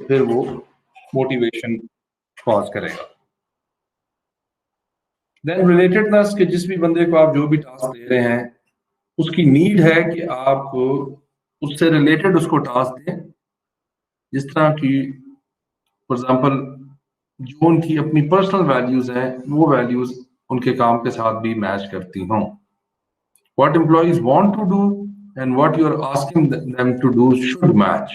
फिर वो motivation cause करेगा। देन रिलेटेडनेस, कि जिस भी बंदे को आप जो भी टास्क दे रहे हैं उसकी नीड है कि आप उससे रिलेटेड उसको टास्क दें, जिस तरह की फॉर एग्जांपल जो उनकी अपनी पर्सनल वैल्यूज हैं वो वैल्यूज उनके काम के साथ भी मैच करती हों। What employees want to do and what you are asking them to do should match.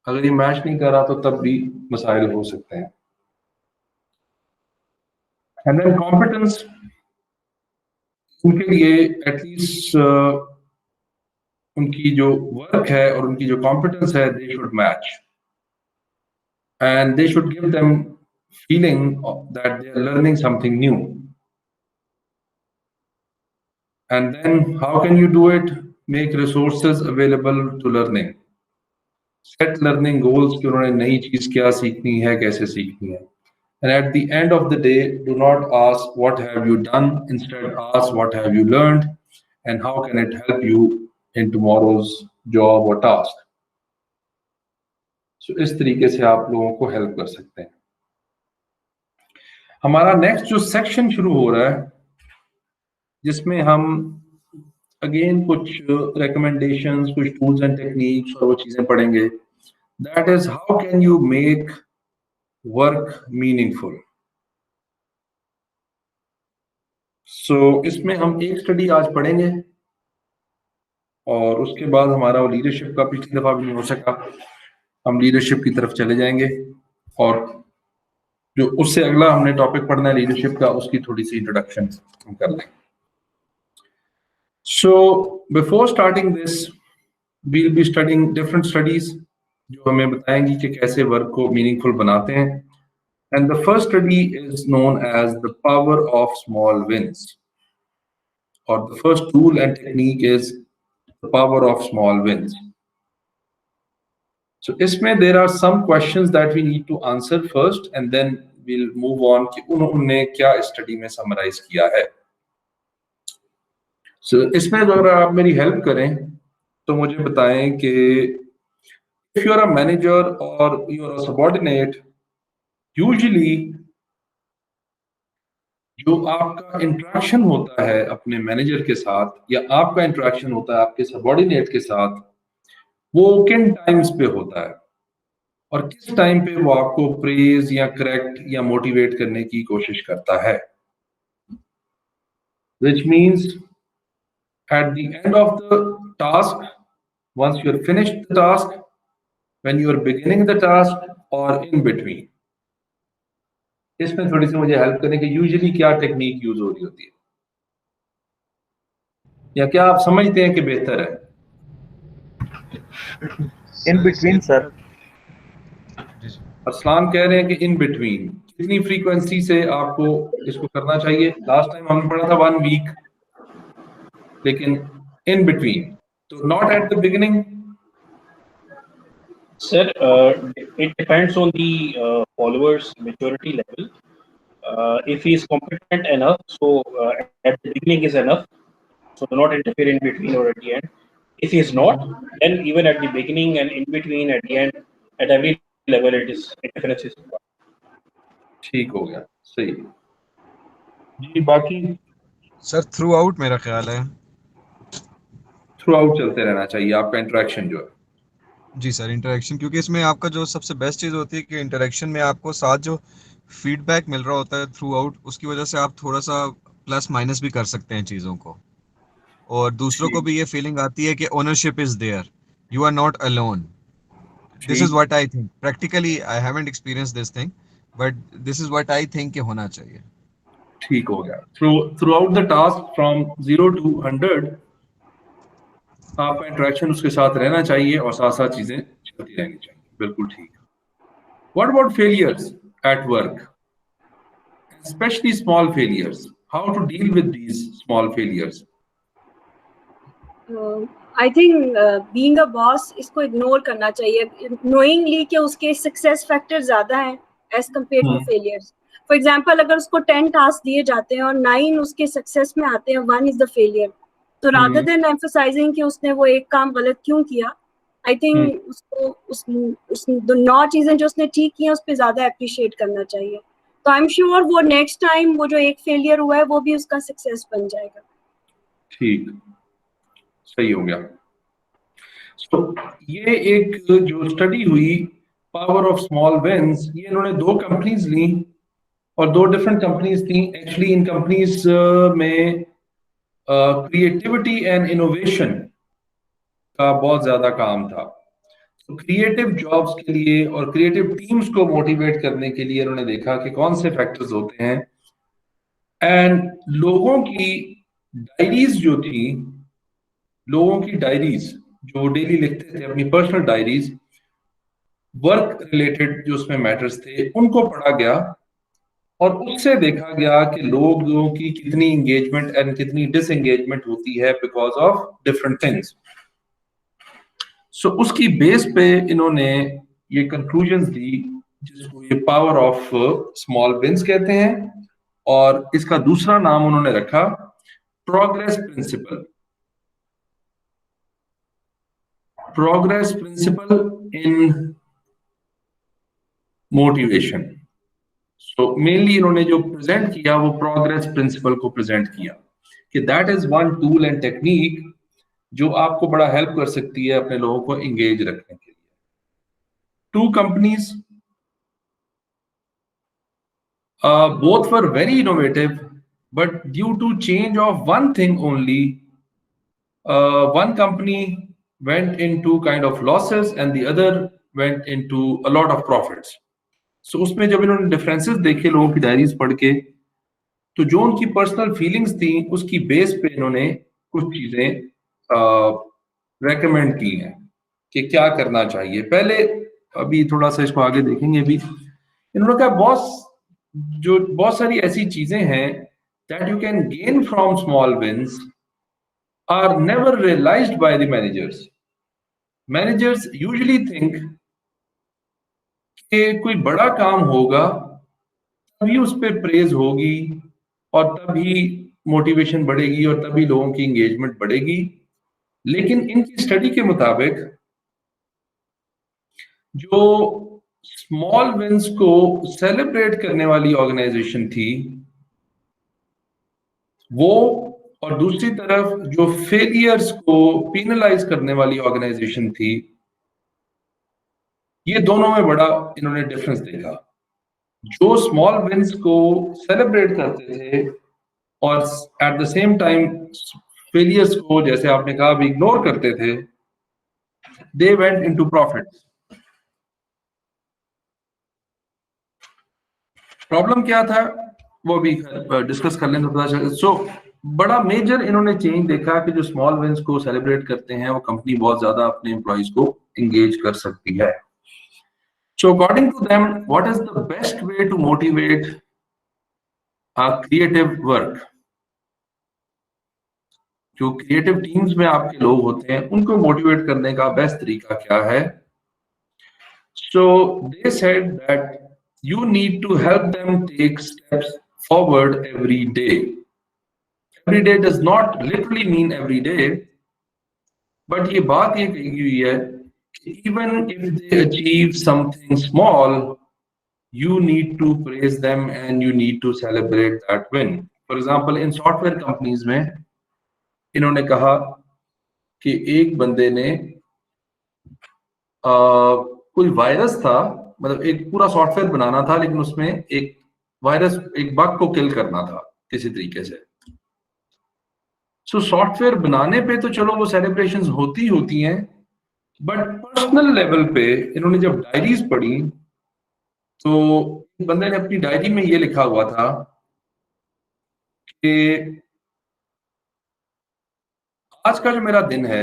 अगर ये मैच नहीं कर रहा तो तब भी मसाइल हो सकते हैं। And then competence, उनके लिए एटलीस्ट उनकी जो वर्क है और उनकी जो कॉम्पिटेंस है they should match and they should give them feeling that they are learning something new. And then how can you do it? Make resources available to learning. Set learning goals कि उन्होंने नई चीज क्या सीखनी है, कैसे सीखनी है। And at the end of the day, do not ask what have you done, instead ask what have you learned and how can it help you in tomorrow's job or task. So इस तरीके से आप लोगों को help कर सकते हैं। हमारा नेक्स्ट जो सेक्शन शुरू हो रहा है जिसमें हम अगेन कुछ रिकमेंडेशंस, कुछ टूल्स एंड टेक्निक्स और वो चीजें पढ़ेंगे। That is how can you make work meaningful. So इसमें हम एक स्टडी आज पढ़ेंगे और उसके बाद हमारा वो लीडरशिप का पिछली दफा भी नहीं हो सका, हम लीडरशिप की तरफ चले जाएंगे और जो उससे अगला हमने टॉपिक पढ़ना है लीडरशिप का, उसकी थोड़ी सी इंट्रोडक्शन हम कर लेंगे। So before starting this, we'll be studying different studies जो हमें बताएंगी कि कैसे वर्क को मीनिंगफुल बनाते हैं। And the first study is known as the power of small wins, or the first tool and technique is the power of small wins. So इसमें there are some questions that we need to answer first and then we'll move on कि उन्होंने क्या study में summarise किया है। So, इसमें अगर आप मेरी हेल्प करें तो मुझे बताएं कि if you are a manager or you are a subordinate, usually जो आपका इंटरेक्शन होता है अपने मैनेजर के साथ या आपका इंटरेक्शन होता है आपके सबॉर्डिनेट के साथ, वो किन टाइम्स पे होता है और किस टाइम पे वो आपको प्रेज या करेक्ट या मोटिवेट करने की कोशिश करता है। Which means at the end of the task, once you are finished the task, when you are beginning the task or in between. इसमें थोड़ी सी मुझे हेल्प करें कि यूजुअली क्या टेक्निक यूज हो रही होती है या क्या आप समझते हैं कि बेहतर है? In between sir. असलान कह रहे हैं कि इन बिटवीन। कितनी फ्रीक्वेंसी से आपको इसको करना चाहिए? लास्ट टाइम हमने पढ़ा था 1 वीक, लेकिन इन बिटवीन तो not at the beginning. Sir, it depends on the follower's maturity level. If he is competent enough, so at the beginning is enough. So do not interfere in between or at the end. If he is not, then even at the beginning and in between, at the end, at every level, interference is required. ठीक हो गया, सही जी। बाकी sir through out मेरा ख्याल है through out चलते रहना चाहिए आपका इंटरेक्शन जो है। जी सर, इंटरेक्शन, क्योंकि इसमें आपका जो सबसे बेस्ट चीज़ होती है कि इंटरेक्शन में आपको साथ जो फीडबैक मिल रहा होता है थ्रू आउट, उसकी वजह से आप थोड़ा सा प्लस माइनस भी कर सकते हैं चीज़ों को, और दूसरों को भी ये फीलिंग आती है कि ownership is there, you are not alone. This is what I think. Practically I haven't experience this thing, but this is what I think कि होना चाहिए। ठीक हो गया। Throughout the task from 0 to 100 आपका इंटरेक्शन उसके साथ रहना चाहिए और साथ साथ चीजें चलती रहनी चाहिए। बिल्कुल ठीक। What about failures at work, especially small failures? How to deal with these small failures? I think being a boss इसको इग्नोर करना चाहिए knowingly कि उसके सक्सेस फैक्टर ज्यादा हैं as compared to failures. For example, अगर उसको 10 टास्क दिए जाते हैं और 9 उसके सक्सेस में आते हैं, 1 is the failure. तो rather than emphasizing कि उसने वो एक काम गलत क्यों किया, आई थिंक उसको उस 9 चीजें जो उसने ठीक की हैं उस पर ज्यादा अप्रिशिएट करना चाहिए। तो आई एम श्योर वो नेक्स्ट टाइम वो जो एक फेलियर हुआ है वो भी उसका सक्सेस बन जाएगा। ठीक, सही हो गया। तो ये एक जो स्टडी हुई पावर ऑफ स्मॉल विंस, ये इन्होंने 2 कंपनीज ली और 2 डिफरेंट कंपनीज थी। एक्चुअली इन कंपनीज में क्रिएटिविटी एंड इनोवेशन का बहुत ज्यादा काम था। तो क्रिएटिव जॉब्स के लिए और क्रिएटिव टीम्स को मोटिवेट करने के लिए इन्होंने देखा कि कौन से फैक्टर्स होते हैं, एंड लोगों की डायरीज जो थी, लोगों की डायरीज जो डेली लिखते थे अपनी पर्सनल डायरीज, वर्क रिलेटेड जो उसमें मैटर्स थे उनको पढ़ा गया और उससे देखा गया कि लोगों की कितनी इंगेजमेंट एंड कितनी डिसएंगेजमेंट होती है बिकॉज ऑफ डिफरेंट थिंग्स। सो उसकी बेस पे इन्होंने ये कंक्लूजन्स दी जिसको ये पावर ऑफ स्मॉल विंस कहते हैं, और इसका दूसरा नाम उन्होंने रखा progress principal. Progress principal in motivation. So mainly इन्होंने जो प्रेजेंट किया वो प्रोग्रेस प्रिंसिपल को प्रेजेंट किया कि that is one tool and technique जो आपको बड़ा हेल्प कर सकती है अपने लोगों को एंगेज रखने के लिए। 2 companies, both were very innovative, but due to change of one thing only, one company went into kind of losses and the other went into a lot of profits. So उसमें जब इन्होंने differences देखे लोगों की diaries पढ़ के, तो जो उनकी पर्सनल फीलिंग्स थी उसकी बेस पे इन्होंने कुछ चीजें रेकमेंड की हैं कि क्या करना चाहिए। पहले अभी थोड़ा सा इसको आगे देखेंगे भी, इन्होंने कहा बहुत सारी ऐसी चीजें हैं that you can gain from small wins are never realised by the managers. Managers usually think कि कोई बड़ा काम होगा तभी उस पर प्रेज होगी और तभी मोटिवेशन बढ़ेगी और तभी लोगों की एंगेजमेंट बढ़ेगी। लेकिन इनकी स्टडी के मुताबिक जो स्मॉल विंस को सेलिब्रेट करने वाली ऑर्गेनाइजेशन थी वो, और दूसरी तरफ जो फेलियर्स को पेनलाइज करने वाली ऑर्गेनाइजेशन थी, ये दोनों में बड़ा इन्होंने डिफरेंस देखा। जो स्मॉल विंस को सेलिब्रेट करते थे और at the same time failures को, जैसे आपने कहा, भी इग्नोर करते थे, they went into profits. Problem क्या था वो भी डिस्कस कर लें तो पता चले। सो बड़ा मेजर इन्होंने चेंज देखा कि जो स्मॉल विंस को सेलिब्रेट करते हैं वो कंपनी बहुत ज्यादा अपने एम्प्लॉइज को एंगेज कर सकती है। So according to them, what is the best way to motivate a creative work? जो क्रिएटिव टीम्स में आपके लोग होते हैं उनको मोटिवेट करने का बेस्ट तरीका क्या है? So they said that you need to help them take steps forward every day. Every day does not literally mean every day, but ये बात ये कही हुई है कि even if they achieve something small, you need to praise them and you need to celebrate that win. For example, in software companies में इन्होंने कहा कि एक बंदे ने कोई वायरस था, मतलब एक पूरा सॉफ्टवेयर बनाना था लेकिन उसमें एक वायरस, एक बग को किल करना था किसी तरीके से। सो सॉफ्टवेयर बनाने पे तो चलो वो सेलिब्रेशंस होती हैं, बट पर्सनल लेवल पे इन्होंने जब डायरीज पढ़ी तो बंदे ने अपनी डायरी में ये लिखा हुआ था कि आज का जो मेरा दिन है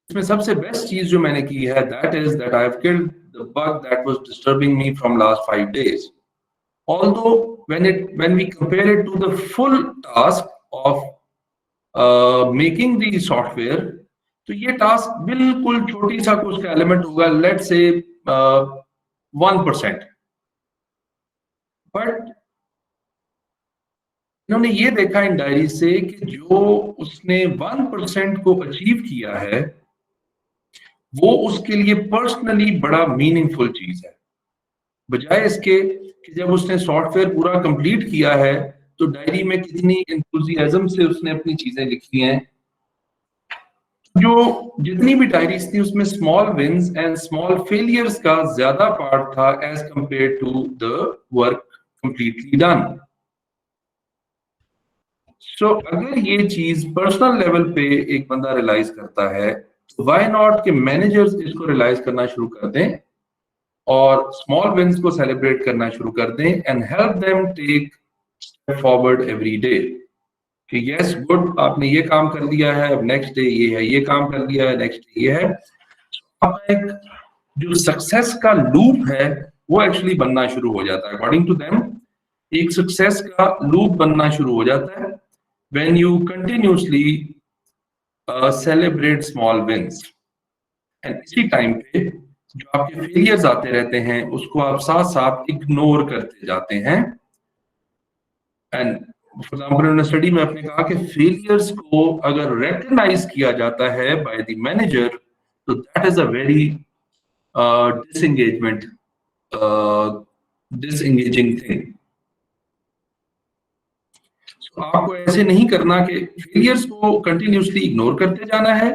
इसमें सबसे बेस्ट चीज जो मैंने की है, that is that I have killed the bug that was disturbing me from last 5 days. Although when we compare it to the full task of making the software, तो ये task बिल्कुल छोटी सा कुछ का एलिमेंट होगा, let's say 1%. But इन्होंने ये देखा इन डायरी से कि जो उसने 1% को अचीव किया है वो उसके लिए पर्सनली बड़ा मीनिंगफुल चीज है, बजाय इसके कि जब उसने सॉफ्टवेयर पूरा कंप्लीट किया है तो डायरी में कितनी एंथुसियाज्म से उसने अपनी चीजें लिखी हैं। जो जितनी भी डायरीज थी उसमें small wins and small failures का ज्यादा पार्ट था as compare to the work completely done. So अगर ये चीज पर्सनल लेवल पे एक बंदा रियलाइज करता है तो व्हाई नॉट के मैनेजर्स इसको रियलाइज करना शुरू कर दें और स्मॉल विंस को सेलिब्रेट करना शुरू कर दें and help them take step forward every day कि यस गुड आपने ये काम कर लिया है, अब नेक्स्ट डे ये है, ये काम कर लिया है, नेक्स्ट डे ये है। अब एक जो सक्सेस का लूप है वो एक्चुअली बनना शुरू हो जाता है अकॉर्डिंग टू देम। एक सक्सेस का लूप बनना शुरू हो जाता है when you continuously celebrate small wins and इसी टाइम पे जो आपके फेलियर्स आते रहते हैं उसको आप साथ साथ इग्नोर करते जाते हैं। एंड फॉर एग्जाम्पल उन्होंने स्टडी में आपने कहा कि फेलियर्स को अगर रिकॉग्नाइज किया जाता है बाय द मैनेजर तो that is a very disengaging thing. आपको ऐसे नहीं करना कि फेलियर्स को कंटिन्यूसली इग्नोर करते जाना है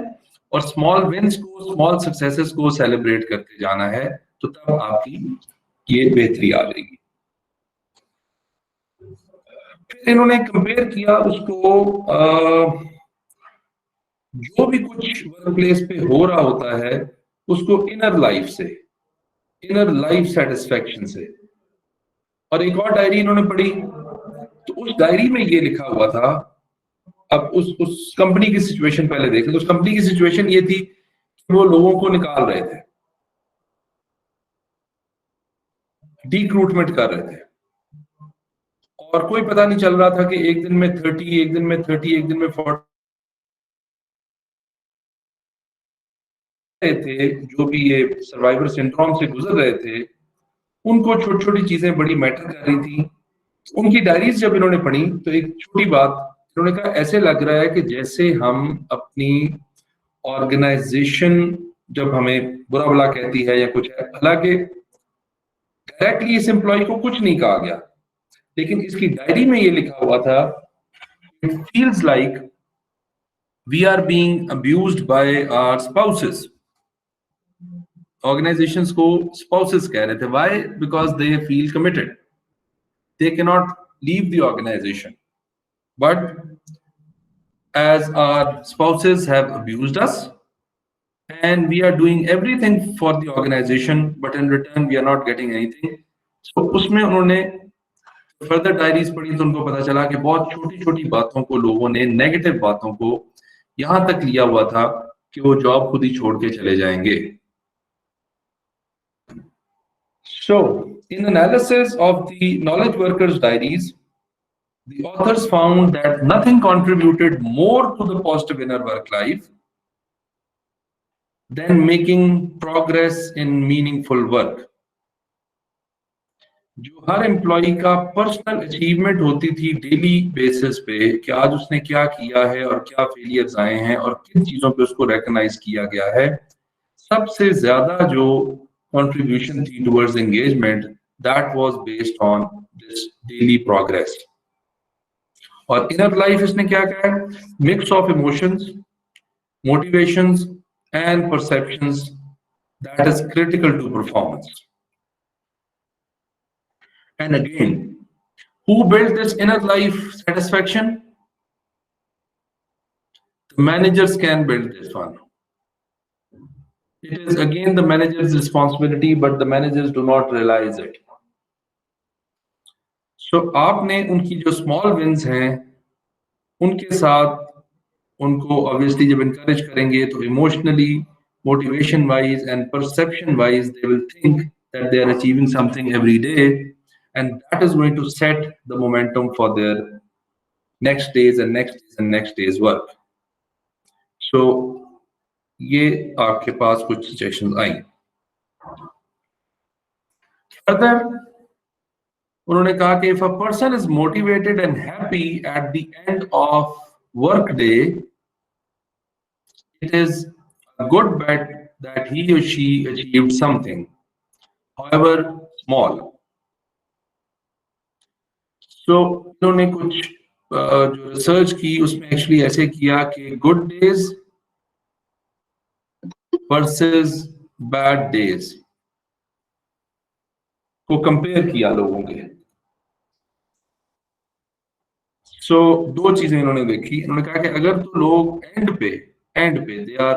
और स्मॉल विंस को, स्मॉल सक्सेसेस को सेलिब्रेट करते जाना है, तो तब आपकी ये बेहतरी आ जाएगी। फिर इन्होंने कंपेयर किया उसको जो भी कुछ वर्क प्लेस पे हो रहा होता है उसको इनर लाइफ से, इनर लाइफ सेटिस्फैक्शन से। और एक और डायरी इन्होंने पढ़ी तो उस डायरी में ये लिखा हुआ था, अब उस कंपनी की सिचुएशन पहले देख लें। तो उस कंपनी की सिचुएशन ये थी कि वो लोगों को निकाल रहे थे, रिक्रूटमेंट कर रहे थे और कोई पता नहीं चल रहा था कि एक दिन में 30, एक दिन में 30, एक दिन में 40 थे। जो भी ये सर्वाइवर सिंड्रोम से गुजर रहे थे उनको छोटी छोटी चीजें बड़ी मैटर कर रही थी। उनकी डायरीज जब इन्होंने पढ़ी तो एक छोटी बात इन्होंने कहा, ऐसे लग रहा है कि जैसे हम अपनी ऑर्गेनाइजेशन जब हमें बुरा भला कहती है या कुछ है, हालांकि डायरेक्टली इस एम्प्लॉय को कुछ नहीं कहा गया लेकिन इसकी डायरी में ये लिखा हुआ था, it feels like we are being abused by our spouses. Organisations को स्पाउसेस कह रहे थे, why? Because they feel committed, they cannot leave the organization, but as our spouses have abused us and we are doing everything for the organization but in return we are not getting anything। so उसमें उन्होंने further diaries पढ़ी तो उनको पता चला कि बहुत छोटी छोटी बातों को लोगों ने, नेगेटिव बातों को यहां तक लिया हुआ था कि वो जॉब खुद ही छोड़ के चले जाएंगे। So, in analysis of the knowledge workers' diaries, the authors found that nothing contributed more to the positive inner work life than making progress in meaningful work। जो हर एम्प्लॉय का पर्सनल अचीवमेंट होती थी daily basis पे कि आज उसने क्या किया है और क्या फेलियर्स आए हैं और किन चीजों पे उसको रिकॉग्नाइज किया गया है, सबसे ज्यादा जो contribution towards engagement that was based on this daily progress। और inner life इसने क्या कहा है? Mix of emotions, motivations and perceptions that is critical to performance। And again, who built this inner life satisfaction? The managers can build this one। It is again the manager's responsibility, but the managers do not realize it। So आपने उनकी जो small wins हैं उनके साथ उनको obviously जब encourage करेंगे तो emotionally, motivation wise and perception wise they will think that they are achieving something every day and that is going to set the momentum for their next days and next days and next day's work। So ये आपके पास कुछ suggestions आई। Further उन्होंने कहा कि if a person is motivated and happy at the end of work day, it is a good bet that he or she achieved something, however small. So इन्होंने कुछ जो research की उसमें एक्चुअली ऐसे किया कि good days versus bad days को compare किया लोगों के। सो दो चीजें इन्होंने देखी। इन्होंने कहा कि अगर तो लोग एंड पे they are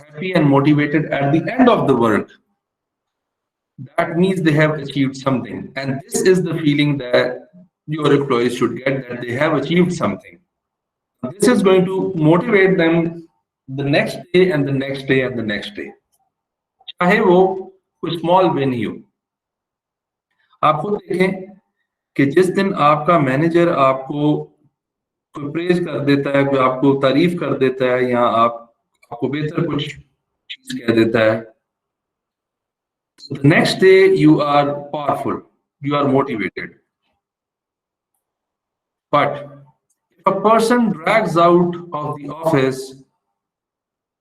happy and motivated at the end of the work, that means they have achieved something, and this is the feeling that your employees should get, that they have achieved something. This is going to motivate them the next day and the next day and the next day, चाहे वो कोई small win ही हो। आप खुद देखें कि जिस दिन आपका मैनेजर आपको कोई प्रेज कर देता है, कोई आपको तारीफ कर देता है, या आपको बेहतर कुछ चीज कह देता है, the next day you are powerful, you are motivated. But if a person drags out of the office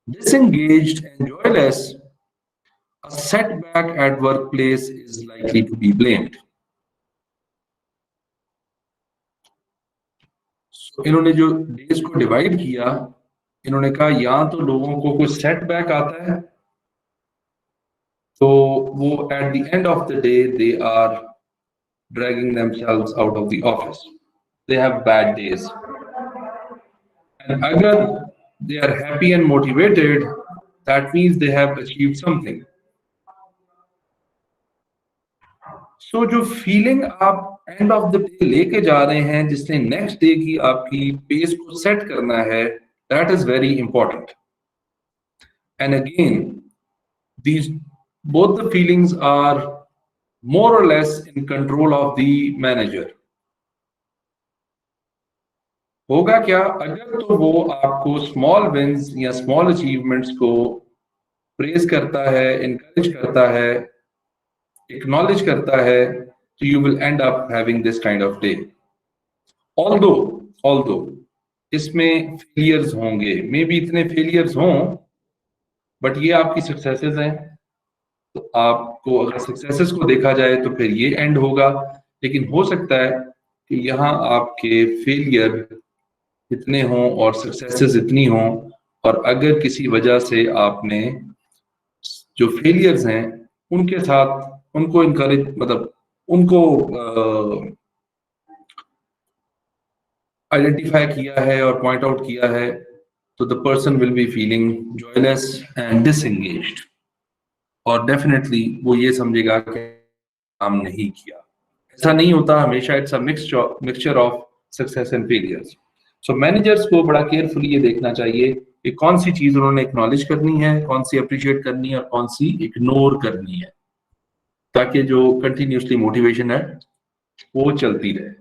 disengaged and joyless, a setback at workplace is likely to be blamed. So इन्होंने जो days को divide किया, इन्होंने कहा या तो लोगों को कोई सेटबैक आता है तो वो at the end of the day they are dragging themselves out of the office, they have bad days. And agar they are happy and motivated, that means they have achieved something. So जो feeling आप and of the day लेके जा रहे हैं, जिसने next day की आपकी pace को सेट करना है, that is very important. And again, these both the feelings are more or less in control of the manager. होगा क्या अगर तो वो आपको स्मॉल विंस या स्मॉल अचीवमेंट्स को प्रेज करता है, इनकरेज करता है, एक्नॉलेज करता है, तो you will end up having this kind of day. Although इसमें फेलियर्स होंगे, मे बी इतने फेलियर्स हों, बट ये आपकी सक्सेसेस हैं, तो आपको अगर सक्सेसेस को देखा जाए तो फिर ये एंड होगा। लेकिन हो सकता है कि यहाँ आपके फेलियर इतने हों और सक्सेसेस इतनी हों, और अगर किसी वजह से आपने जो फेलियर्स हैं उनके साथ उनको इनकरेज, मतलब उनको आइडेंटिफाई किया है और पॉइंट आउट किया है, तो the person will be feeling joyless and disengaged, और डेफिनेटली वो ये समझेगा कि काम नहीं किया। ऐसा नहीं होता हमेशा, it's a mixture of success and failures. So managers को बड़ा केयरफुली ये देखना चाहिए कि कौन सी चीज उन्होंने एक्नॉलेज करनी है, कौन सी अप्रिशिएट करनी है और कौन सी इग्नोर करनी है, ताकि जो कंटिन्यूसली मोटिवेशन है वो चलती रहे।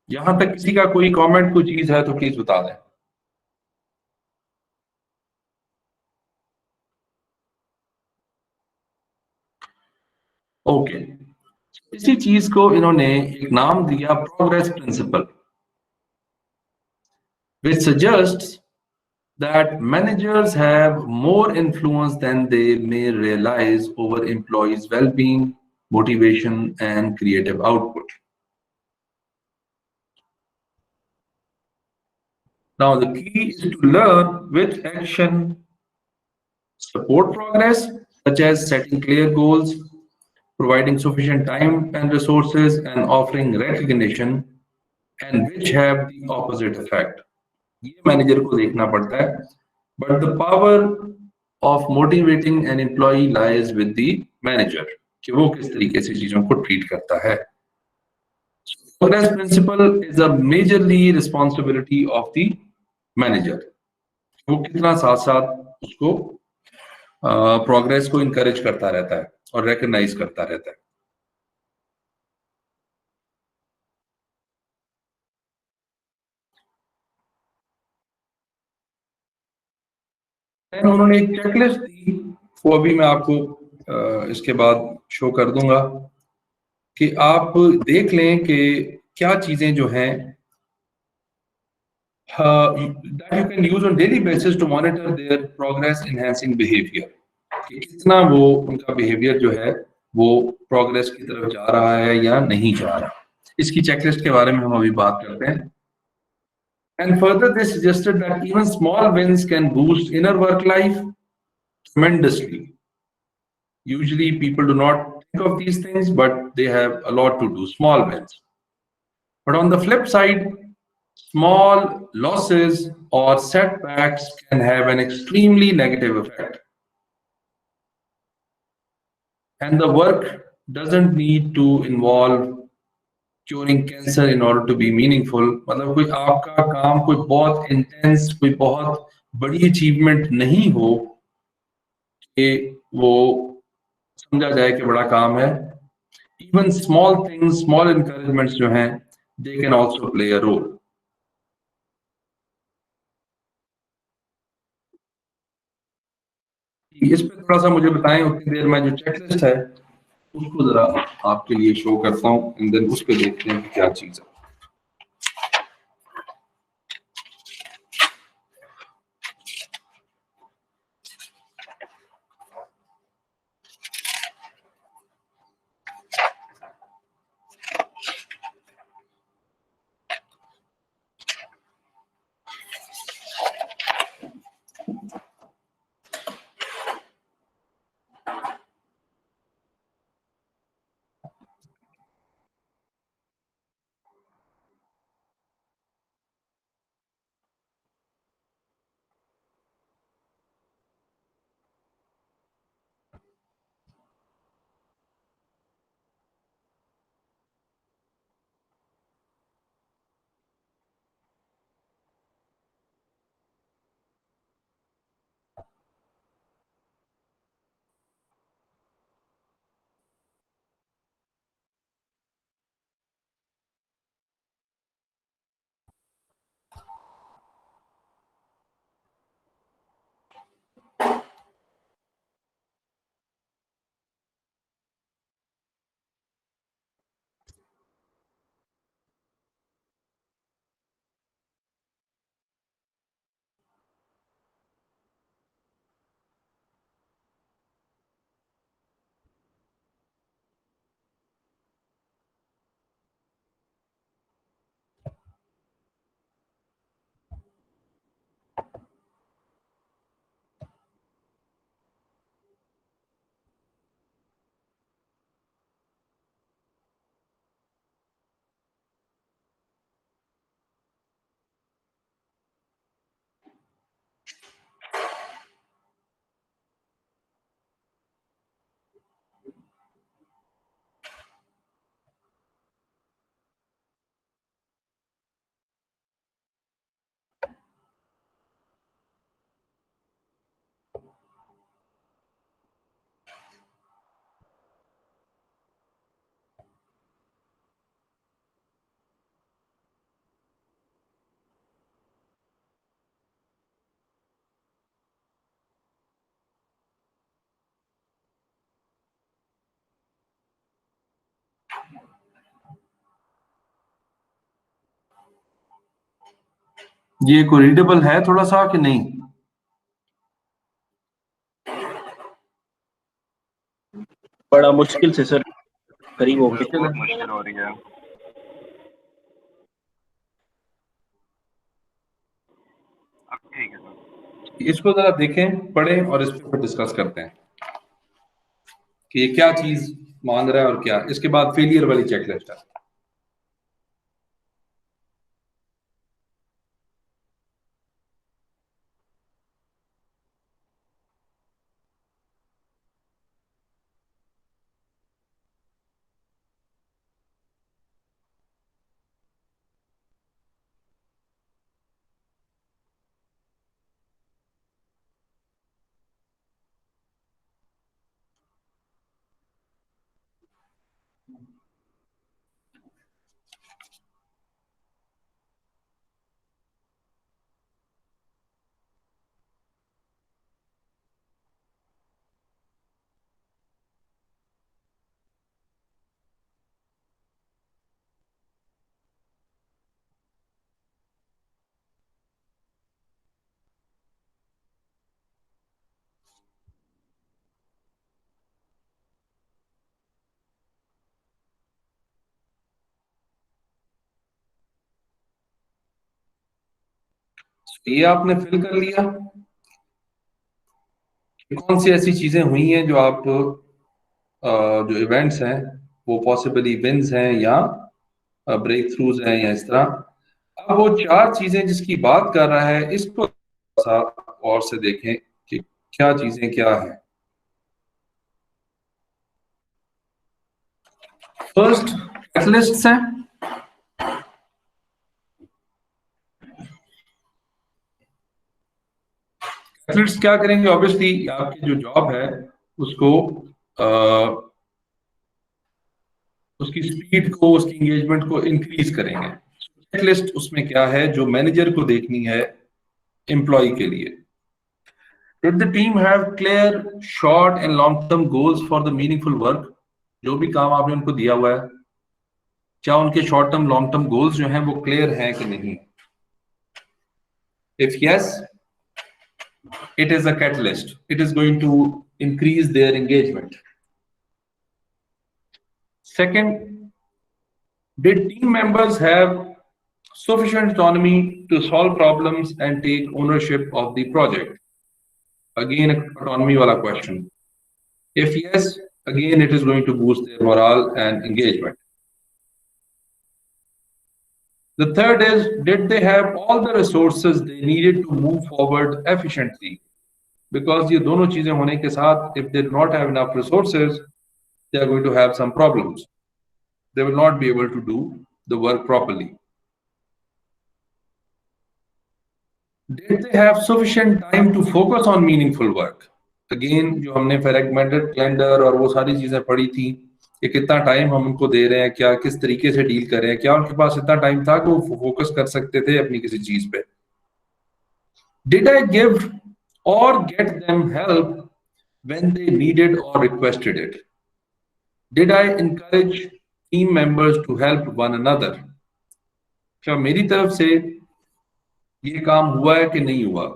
यहां तक किसी का कोई कमेंट, कोई चीज है तो प्लीज बता दें। ओके, इसी चीज को इन्होंने एक नाम दिया progress principal, which suggests that managers have more influence than they may realize over employees' well-being, motivation, and creative output. Now, the key is to learn which action support progress, such as setting clear goals, providing sufficient time and resources, and offering recognition, and which have the opposite effect. ये manager को देखना पड़ता है, but the power of motivating an employee lies with the manager, कि वो किस तरीके से चीजों को ट्रीट करता है। Progress principle is a majorly responsibility of the manager. वो कितना साथ साथ उसको प्रोग्रेस को इनकरेज करता रहता है और रिकॉग्नाइज करता रहता है। उन्होंने एक चेकलिस्ट दी, वो अभी मैं आपको इसके बाद शो कर दूंगा, कि आप देख लें कि क्या चीजें जो हैं that you can use on daily basis to monitor their progress enhancing behavior, कि कितना वो उनका बिहेवियर जो है वो प्रोग्रेस की तरफ जा रहा है या नहीं जा रहा। इसकी चेकलिस्ट के बारे में हम अभी बात करते हैं। And further, they suggested that even small wins can boost inner work life tremendously. Usually, people do not think of these things, but they have a lot to do, small wins. But on the flip side, small losses or setbacks can have an extremely negative effect. And the work doesn't need to involve curing cancer in order to be meaningful. मतलब कोई आपका काम कोई बहुत intense, कोई बहुत बड़ी achievement नहीं हो कि वो समझा जाए कि बड़ा काम है। Even small things, small encouragements जो हैं, they can also play a role. इस पे थोड़ा सा मुझे बताएं, उतनी देर में जो चेकलिस्ट है उसको जरा आपके लिए शो करता हूं, एंड देन उस पे देखते हैं कि क्या चीज है। ये कोई रीडेबल है थोड़ा सा कि नहीं? बड़ा मुश्किल से सर, करीब होके मुश्किल है। मुश्किल हो रही है। अब ठीक है सर। इसको जरा देखें, पढ़ें और इस पे डिस्कस करते हैं कि ये क्या चीज मांग रहा है और क्या। इसके बाद फेलियर वाली चेकलिस्ट है। ये आपने फिल कर लिया। कौन सी ऐसी चीजें हुई हैं जो आप जो इवेंट्स हैं वो पॉसिबली विन्स हैं या ब्रेक थ्रूज हैं या इस तरह। अब वो चार चीजें जिसकी बात कर रहा है इसको सा और से देखें कि क्या चीजें क्या है। फर्स्ट कैटलिस्ट्स हैं। कैटलिस्ट्स क्या करेंगे? ऑब्वियसली आपकी जो जॉब है उसको उसकी स्पीड को, उसकी एंगेजमेंट को इंक्रीज करेंगे। चेकलिस्ट उसमें क्या है जो मैनेजर को देखनी है एम्प्लॉय के लिए? Did the team have clear short and long term goals for the meaningful work? जो भी काम आपने उनको दिया हुआ है, क्या उनके short term long term goals जो हैं वो क्लियर हैं कि नहीं? If yes, it is a catalyst. It is going to increase their engagement. Second, did team members have sufficient autonomy to solve problems and take ownership of the project? Again, an autonomy wala question. If yes, again, it is going to boost their morale and engagement. The third is, did they have all the resources they needed to move forward efficiently? Because ये दोनों चीजें होने के साथ, if they do not have enough resources, they are going to have some problems. They will not be able to do the work properly. Did they have sufficient time to focus on meaningful work? Again, जो हमने fragmented calendar और वो सारी चीजें पढ़ी थी कि कितना टाइम हम उनको दे रहे हैं, क्या किस तरीके से डील कर रहे हैं, क्या उनके पास इतना टाइम था कि वो फोकस कर सकते थे अपनी किसी चीज पे? Did I give or get them help when they needed or requested it? Did I encourage team members to help one another? क्या मेरी तरफ से ये काम हुआ है कि नहीं हुआ?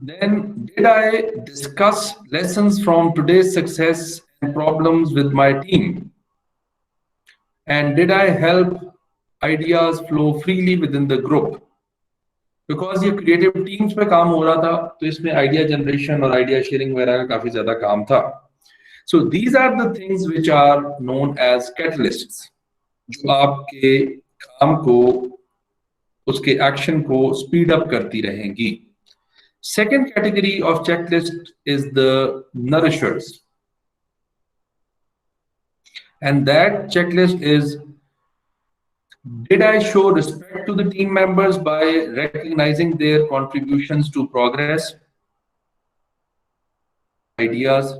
Then, did I discuss lessons from today's success and problems with my team? And did I help ideas flow freely within the group? Because ये क्रिएटिव टीम्स पे काम हो रहा था तो इसमें आइडिया जनरेशन और आइडिया शेयरिंग वगैरह का काफी ज्यादा काम था। So these are the things which are known as catalysts, जो आपके काम को, उसके एक्शन को स्पीड अप करती रहेंगी। Second category of checklist is the nourishers, and that checklist is, did I show respect to the team members by recognizing their contributions to progress, ideas,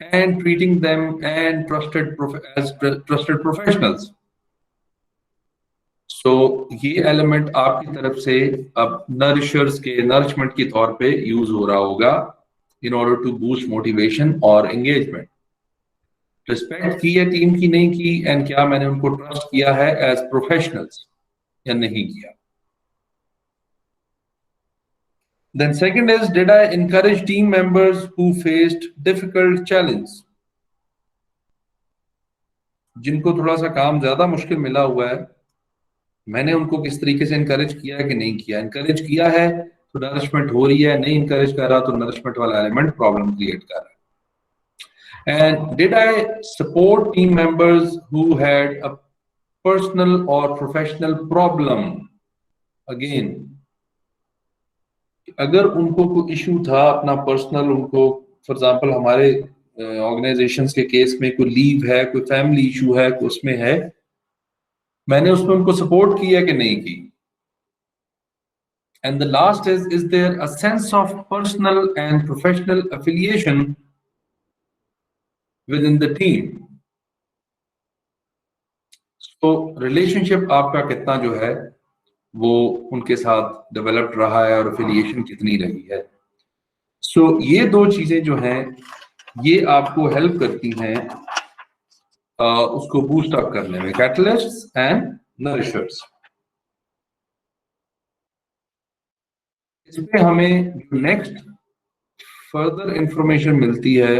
and treating them and as trusted professionals? So ये element आपकी तरफ से अब नरिशर्स के nourishment के तौर पे use हो रहा होगा in order to boost motivation और एंगेजमेंट। रिस्पेक्ट की है टीम की, नहीं की, एंड क्या मैंने उनको ट्रस्ट किया है एज प्रोफेशनल्स या नहीं किया? Then second is, did I encourage team members who faced difficult challenge? जिनको थोड़ा सा काम ज्यादा मुश्किल मिला हुआ है, मैंने उनको किस तरीके से इनकरेज किया है कि नहीं किया? इनकरेज किया है तो नरिशमेंट हो रही है, नहीं इनकरेज कर रहा तो नरिशमेंट वाला एलिमेंट प्रॉब्लम क्रिएट कर रहा है। And did I support team members who had a personal or professional problem? Again, अगर उनको कोई इशू था अपना पर्सनल, उनको फॉर एग्जांपल हमारे ऑर्गेनाइजेशंस के केस में कोई लीव है, कोई फैमिली इशू है, कोई उसमें है, मैंने उसमें उनको सपोर्ट किया कि नहीं की? And the last is there a sense of personal and professional affiliation within the team? So relationship आपका कितना जो है वो उनके साथ डेवलप रहा है और affiliation कितनी रही है? So ये दो चीजें जो हैं ये आपको हेल्प करती हैं उसको बूस्ट अप करने में, कैटलिस्ट्स एंड नरिशर्स। इसमें हमें जो नेक्स्ट फर्दर इंफॉर्मेशन मिलती है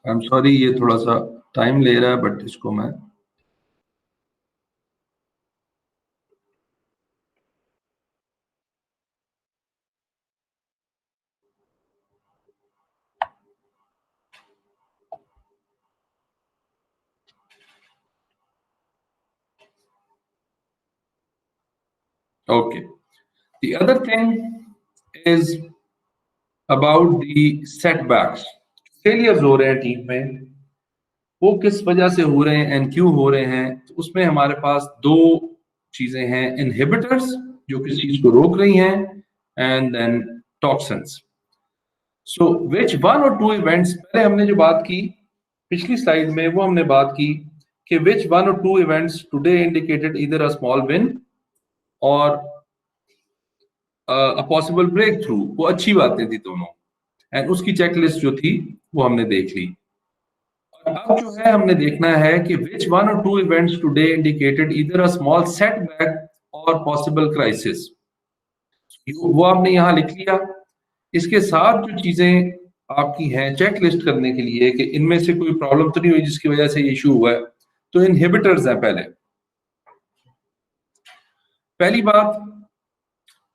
आई एम सॉरी, ये थोड़ा सा टाइम ले रहा है, बट इसको मैं okay. The other thing is about the setbacks. Failures हो रहे हैं टीम में, वो किस वजह से हो रहे हैं एंड क्यों हो रहे हैं, तो उसमें हमारे पास दो चीजें हैं, इनहिबिटर्स जो किसी चीज को रोक रही हैं, and then toxins. So which one or two events, पहले हमने जो बात की पिछली स्लाइड में, वो हमने बात की कि which one or two events today indicated either a small win or a possible break through. वो अच्छी बातें थी दोनों, एंड उसकी चेकलिस्ट जो थी वो हमने देख ली. अब जो है हमने देखना है कि which one or two events today indicated either a small setback or possible crisis. वो आपने यहाँ लिख लिया. इसके साथ जो चीजें आपकी हैं चेक लिस्ट करने के लिए कि इनमें से कोई प्रॉब्लम तो नहीं हुई जिसकी वजह से ये इशू हुआ है, तो इनहिबिटर्स हैं. पहली बात,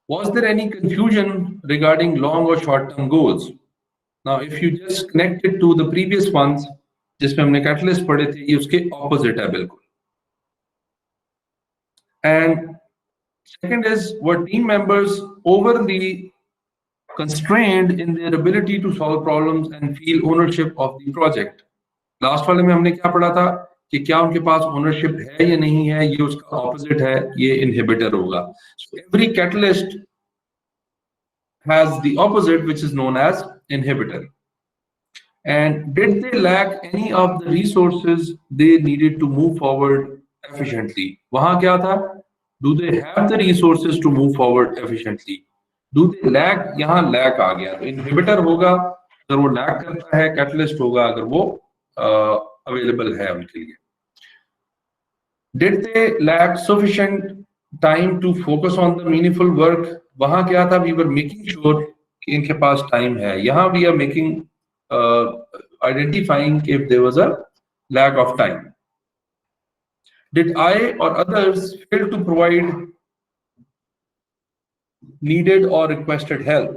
was there any confusion regarding long or short term goals? Now if you just connect it to the previous ones जिसमें हमने कैटलिस्ट पढ़े थे, ये उसके ऑपोजिट है बिल्कुल. And second is, were team members overly constrained in their ability to solve problems and feel ownership of the project. Last वाले में हमने क्या पढ़ा था कि क्या उनके पास ओनरशिप है या नहीं है, ये उसका ऑपोजिट है, ये इनहिबिटर होगा. So every catalyst has the opposite which is known as inhibitor. And did they lack any of the resources they needed to move forward efficiently? वहां क्या था? Do they have the resources to move forward efficiently? Do they lack? यहाँ lack आ गया, तो inhibitor होगा अगर वो lack करता है, catalyst होगा अगर वो available है उनके लिए. Did they lack sufficient time to focus on the meaningful work? वहां क्या था? We were making sure कि इनके पास time है. यहाँ we are making identifying if there was a lack of time. Did I or others fail to provide needed or requested help?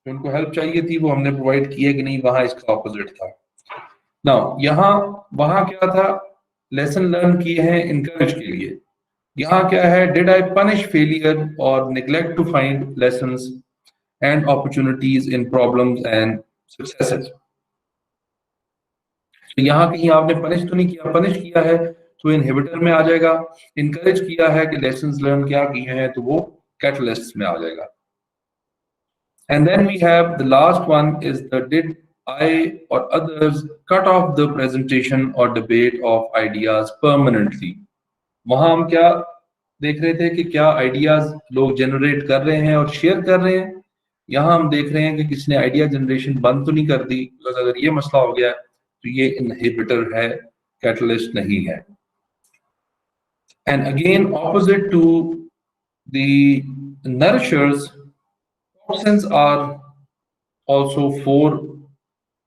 उनको help चाहिए थी, वो हमने प्रोवाइड किया कि नहीं, वहां इसका ऑपोजिट था. नाउ यहाँ वहां क्या था? लेसन लर्न किए हैं इनकरेज के लिए. यहाँ क्या है? Did I punish failure or neglect to find lessons and opportunities in problems and successes. तो यहाँ कहीं आपने पनिश तो नहीं किया, पनिश किया है तो इनहिबिटर में आ जाएगा. इनकरेज किया है कि लेसन्स लर्न क्या किए हैं, तो वो कैटलिस्ट में आ जाएगा. And then we have the last one is the did I और others cut off the presentation और डिबेट ऑफ आइडियाज परमानेंटली. वहां हम क्या देख रहे थे कि क्या आइडियाज लोग जनरेट कर रहे हैं और शेयर कर रहे हैं. यहाँ हम देख रहे हैं कि किसी ने आइडिया जनरेशन बंद तो नहीं कर दी, बिकॉज अगर ये मसला हो गया तो ये इनहिबिटर है, कैटलिस्ट नहीं है. And again opposite to the nourishers, toxins are also 4.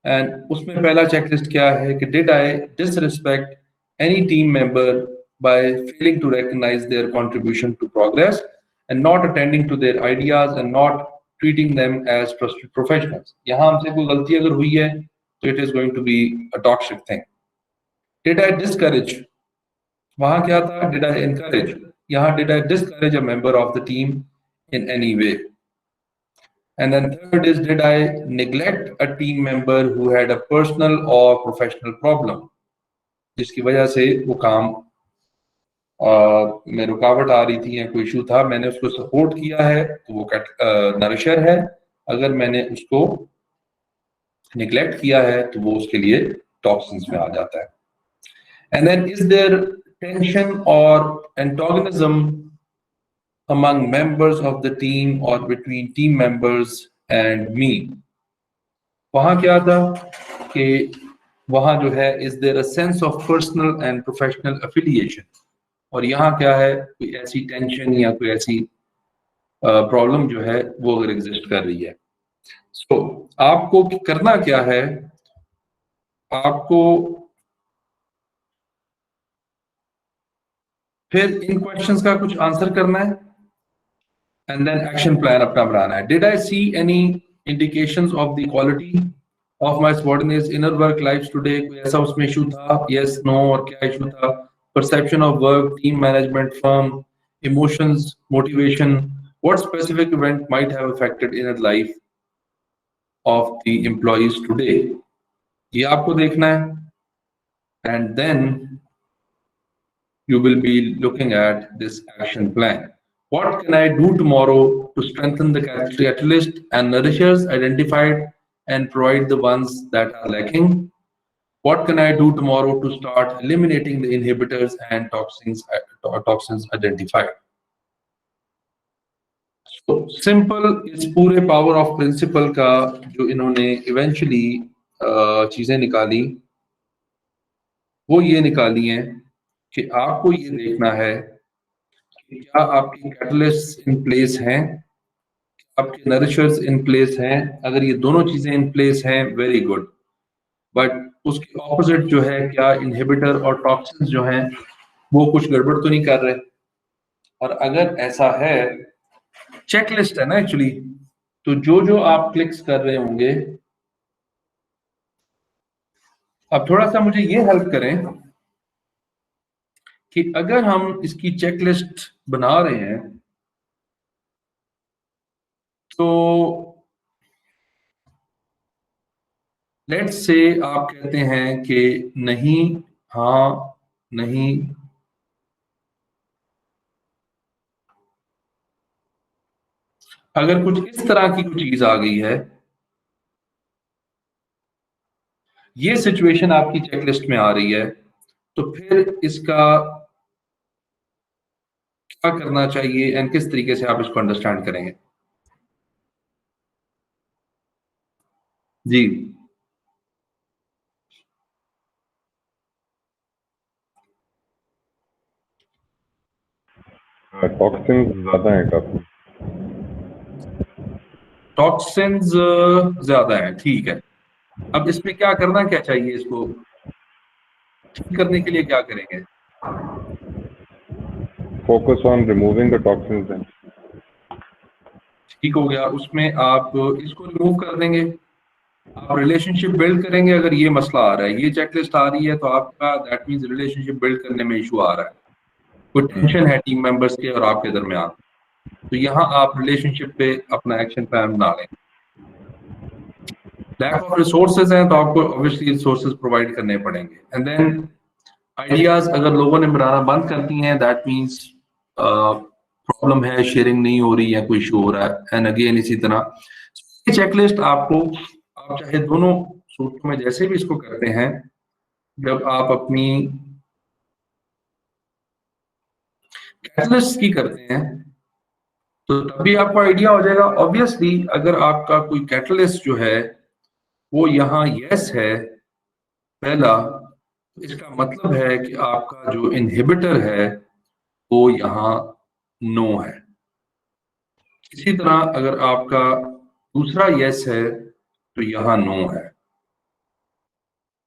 And उसमें पहला चेकलिस्ट क्या है कि did I disrespect any team member by failing to recognise their contribution to progress and not attending to their ideas and not treating them as trusted professionals. यहाँ हमसे कोई गलती अगर हुई है so it is going to be a toxic thing. Did I discourage? वहां क्या था? Did I encourage? यहाँ did I discourage a member of the team in any way? And then third is, did I neglect a team member who had a personal or professional problem, जिसकी वजह से वो काम में रुकावट आ रही थी या कोई इशू था, मैंने उसको सपोर्ट किया है तो वो नरिशर है. अगर मैंने उसको निग्लेक्ट किया है तो वो उसके लिए टॉक्सिन्स में आ जाता है. And then is there tension or antagonism among members of the team or between team members and me? वहां क्या था कि वहां जो है is there a sense of personal and professional affiliation, और यहाँ क्या है? कोई ऐसी टेंशन या कोई ऐसी प्रॉब्लम जो है वो अगर एग्जिस्ट कर रही है. So, आपको करना क्या है? आपको फिर इन क्वेश्चंस का कुछ आंसर करना है एंड देन एक्शन प्लान अपना बनाना है. Did I see any indications of the quality of my subordinates inner work life today? कोई ऐसा उसमें इशू था? यस, नो, और क्या इशू था? Perception of work, team management, firm, emotions, motivation. What specific event might have affected inner life of the employees today? ये आपको देखना है, and then you will be looking at this action plan. What can I do tomorrow to strengthen the catalyst and nourishers identified and provide the ones that are lacking? What can I do tomorrow to start eliminating the inhibitors and toxins identified? तो simple इस पूरे power of principal का जो इन्होंने eventually चीजें निकाली वो ये निकाली हैं कि आपको ये देखना है कि क्या आपके कैटलिस्ट इन प्लेस हैं, आपके नरिशर्स इन प्लेस हैं. अगर ये दोनों चीजें इन प्लेस हैं, वेरी गुड. बट उसके ऑपोजिट जो है, क्या इनहिबिटर और टॉक्सिन्स जो हैं वो कुछ गड़बड़ तो नहीं कर रहे? और अगर ऐसा है, चेकलिस्ट है ना एक्चुअली, तो जो आप क्लिक्स कर रहे होंगे, अब थोड़ा सा मुझे ये हेल्प करें कि अगर हम इसकी चेकलिस्ट बना रहे हैं तो लेट्स से आप कहते हैं कि नहीं, हाँ, नहीं, अगर कुछ इस तरह की कोई चीज आ गई है, ये सिचुएशन आपकी चेकलिस्ट में आ रही है, तो फिर इसका क्या करना चाहिए एंड किस तरीके से आप इसको अंडरस्टैंड करेंगे? जी, टॉक्सिन्स ज्यादा है काफी. टॉक्सिन्स ज्यादा है, ठीक है. अब इसमें क्या करना क्या चाहिए? इसको ठीक करने के लिए क्या करेंगे? Focus on removing the toxins then. ठीक हो गया, उसमें आप इसको रिमूव कर देंगे, आप रिलेशनशिप बिल्ड करेंगे. अगर ये मसला आ रहा है, ये चेकलिस्ट आ रही है, तो आपका दैट मींस रिलेशनशिप बिल्ड करने में इशू आ रहा है, कोई टेंशन है टीम मेंबर्स के और आपके दरमियान, तो यहाँ आप रिलेशनशिप पे अपना एक्शन प्लान बना लें. लैक ऑफ रिसोर्सेज हैं तो आपको ऑब्वियसली रिसोर्सेज प्रोवाइड करने पड़ेंगे. एंड देन आइडियाज अगर लोगों ने बनाना बंद कर दी हैं, दैट मींस प्रॉब्लम है, शेयरिंग नहीं हो रही है, कोई इशू हो रहा है. एंड अगेन इसी तरह चेकलिस्ट आपको, आप चाहे दोनों सूत्रों में जैसे भी इसको करते हैं, जब आप अपनी कैटलिस्ट की करते हैं तो तभी आपको आइडिया हो जाएगा. ऑब्वियसली अगर आपका कोई कैटलिस्ट जो है वो यहाँ यस है पहला, इसका मतलब है कि आपका जो इनहिबिटर है वो यहाँ नो है. इसी तरह अगर आपका दूसरा यस है तो यहाँ नो है.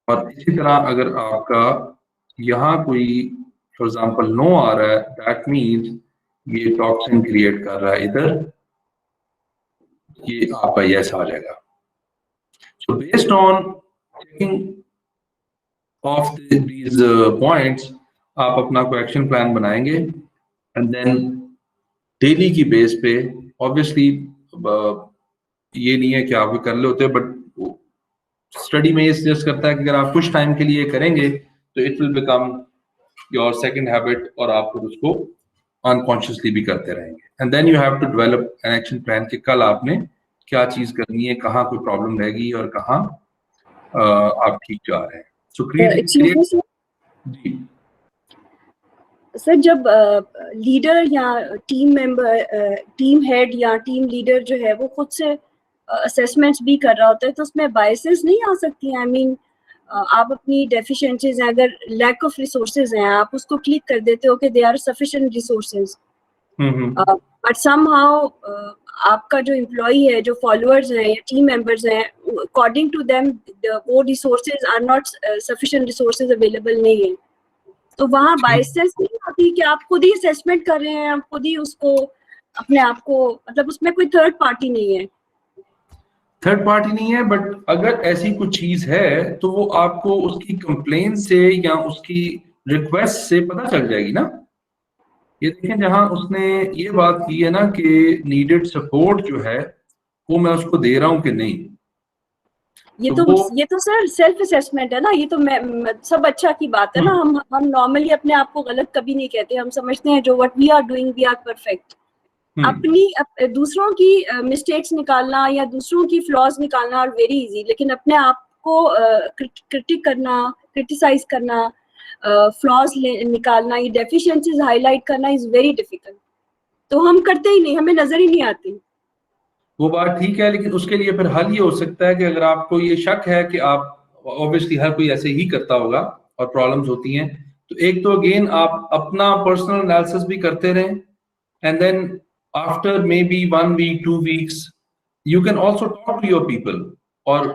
और इसी तरह अगर आपका यहाँ कोई फॉर एग्जांपल नो आ रहा है, दैट मीन्स ये टॉक्सिन क्रिएट कर रहा है इधर, ये आपका यस आ जाएगा. So based on checking of these points आप अपना कोई एक्शन प्लान बनाएंगे एंड देन डेली की बेस पे. ऑब्वियसली ये नहीं है कि आप भी कर ले होते, बट स्टडी में ये सजेस्ट करता है कि अगर आप कुछ टाइम के लिए करेंगे तो it will become your second habit, और आप फिर उसको अनकॉन्शियसली भी करते रहेंगे. And then you have to develop an action plan कि कल आपने क्या चीज करनी है, कहाँ कोई प्रॉब्लम रहेगी और कहाँ आप ठीक जा रहे हैं. So create. जी सर, जब लीडर या टीम मेंबर, टीम हेड या टीम लीडर जो है वो खुद से असेसमेंट्स भी कर रहा होता है, तो उसमें बायसेस नहीं आ सकती हैं? आई मीन आप अपनी डेफिशिएंसीज हैं, अगर लैक ऑफ रिसोर्सेज हैं, आप उसको क्लिक कर देते हो कि they are sufficient resources, but somehow आपका जो एम्प्लॉई है, जो फॉलोअर्स हैं या टीम मेंबर्स हैं, अकॉर्डिंग टू देम वो resources are not sufficient, resources available नहीं है, तो वहाँ बायसेस नहीं होती कि आप खुद ही असेसमेंट कर रहे हैं, आप खुद ही उसको अपने आप को, मतलब उसमें कोई थर्ड पार्टी नहीं है। थर्ड पार्टी नहीं है, बट अगर ऐसी कुछ चीज है तो वो आपको उसकी कंप्लेन से या उसकी रिक्वेस्ट से पता चल जाएगी ना। ये देखें, जहां उसने ये बात की है ना कि नीडेड सपोर्ट जो है वो मैं उसको दे रहा हूं कि नहीं, ये तो तो सर सेल्फ असेसमेंट है ना, ये तो मैं सब अच्छा की बात है ना। हम नॉर्मली अपने आप को गलत कभी नहीं कहते, हम समझते हैं जो what we are doing we are perfect. अपनी दूसरों की मिस्टेक्स निकालना या दूसरों की फ्लॉज निकालना आर वेरी इजी, लेकिन अपने आप को क्रिटिक करना, क्रिटिसाइज करना, फ्लॉज निकालना, ये डेफिशिएंसीज हाईलाइट करना इज वेरी डिफिकल्ट। तो हम करते ही नहीं, हमें नजर ही नहीं आती। वो बात ठीक है, लेकिन उसके लिए फिर हल ये हो सकता है कि अगर आपको ये शक है कि आप, ऑब्वियसली हर कोई ऐसे ही करता होगा और प्रॉब्लम्स होती हैं, तो एक तो अगेन आप अपना पर्सनल एनालिसिस भी करते रहें, and then after maybe 1 week 2 weeks you can also talk to your people और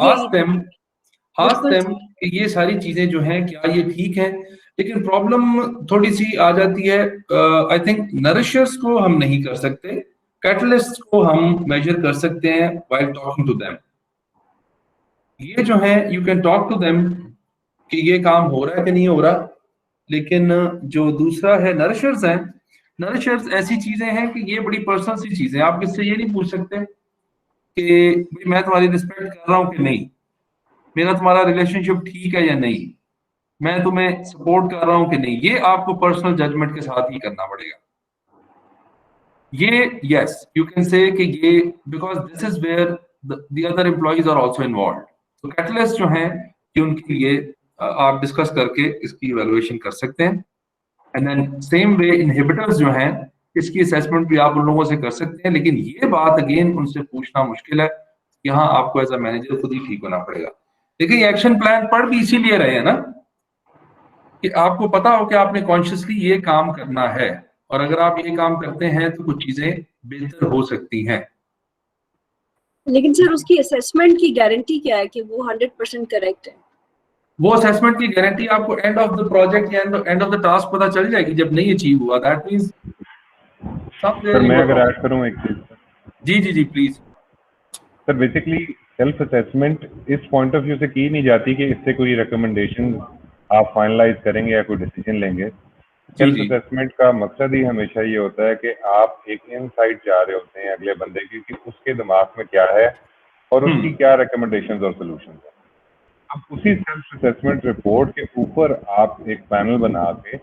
ask them कि ये सारी चीजें जो हैं क्या ये ठीक है। लेकिन प्रॉब्लम थोड़ी सी आ जाती है, आई थिंक नरिशर्स को हम नहीं कर सकते, कैटलिस्ट को हम मेजर कर सकते हैं व्हाइल टॉकिंग टू देम। ये जो है you can talk to them कि ये काम हो रहा है कि नहीं हो रहा। लेकिन जो दूसरा है नरिशर्स हैं, नरिशर्स ऐसी चीजें हैं कि ये बड़ी पर्सनल सी चीजें, आप किससे ये नहीं पूछ सकते कि भाई मैं तुम्हारी रिस्पेक्ट कर रहा हूं कि नहीं, मेरा तुम्हारा रिलेशनशिप ठीक है या नहीं, मैं तुम्हें सपोर्ट कर रहा हूं कि नहीं। ये आपको पर्सनल जजमेंट के साथ ही करना पड़ेगा। ये यस यू कैन से कि ये, because this is where the other employees are also involved. तो कैटलिस्ट जो हैं कि उनके लिए आप डिस्कस करके इसकी इवैल्यूएशन कर सकते हैं। And then same way inhibitors जो हैं, इसकी असेसमेंट भी आप उन लोगों से कर सकते हैं। लेकिन ये बात अगेन उनसे पूछना मुश्किल है, यहाँ आपको एज अ मैनेजर खुद ही ठीक होना पड़ेगा। देखिए एक्शन प्लान पढ़ भी इसीलिए रहे हैं ना कि आपको पता हो कि आपने कॉन्शियसली ये काम करना है, और अगर आप ये काम करते हैं तो कुछ चीजें बेहतर हो सकती हैं। लेकिन सर उसकी असेसमेंट की गारंटी क्या है कि वो 100% करेक्ट है? वो असेसमेंट की गारंटी आपको एंड ऑफ द प्रोजेक्ट या एंड ऑफ द टास्क पता चल जाएगी जब नहीं अचीव हुआ। दैट मींस सर मैं अगर ऐड करूं एक चीज। जी जी जी please. Sir basically self assessment इस पॉइंट ऑफ व्यू से की नहीं जाती कि इससे कोई रिकमेंडेशन आप फाइनलाइज करेंगे या कोई डिसीजन लेंगे। सेल्फ असेसमेंट का मकसद ही हमेशा ये होता है कि आप एक इनसाइट जा रहे होते हैं अगले बंदे की कि उसके दिमाग में क्या है और उसकी क्या रिकमेंडेशंस और सॉल्यूशंस हैं। अब उसी सेल्फ असेसमेंट रिपोर्ट के ऊपर आप एक पैनल बना के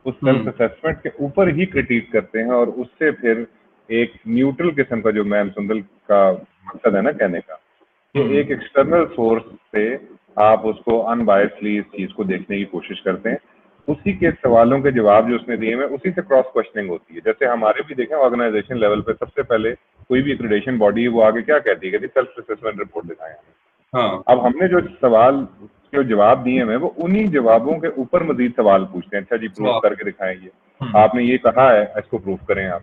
उस सेल्फ असेसमेंट के ऊपर ही क्रिटिक करते हैं और उससे फिर एक न्यूट्रल किस्म का, जो मैम सुंदल का मकसद है ना कहने का, कि एक एक्सटर्नल सोर्स से आप उसको अनबायसली इस चीज को देखने की कोशिश करते हैं। उसी के सवालों के जवाब जो उसने दिए हैं उसी से क्रॉस क्वेश्चनिंग होती है। जैसे हमारे भी देखें ऑर्गेनाइजेशन लेवल पे सबसे पहले कोई भी एक्रेडिटेशन बॉडी है वो आगे क्या कहती है कि सेल्फ असेसमेंट रिपोर्ट दिखाएं। हाँ। अब हमने जो सवाल के जवाब दिए हैं वो उन्हीं जवाबों के ऊपर मजीद सवाल पूछते हैं। अच्छा जी प्रूफ करके दिखाएं, ये आपने ये कहा है, इसको प्रूफ करें आप।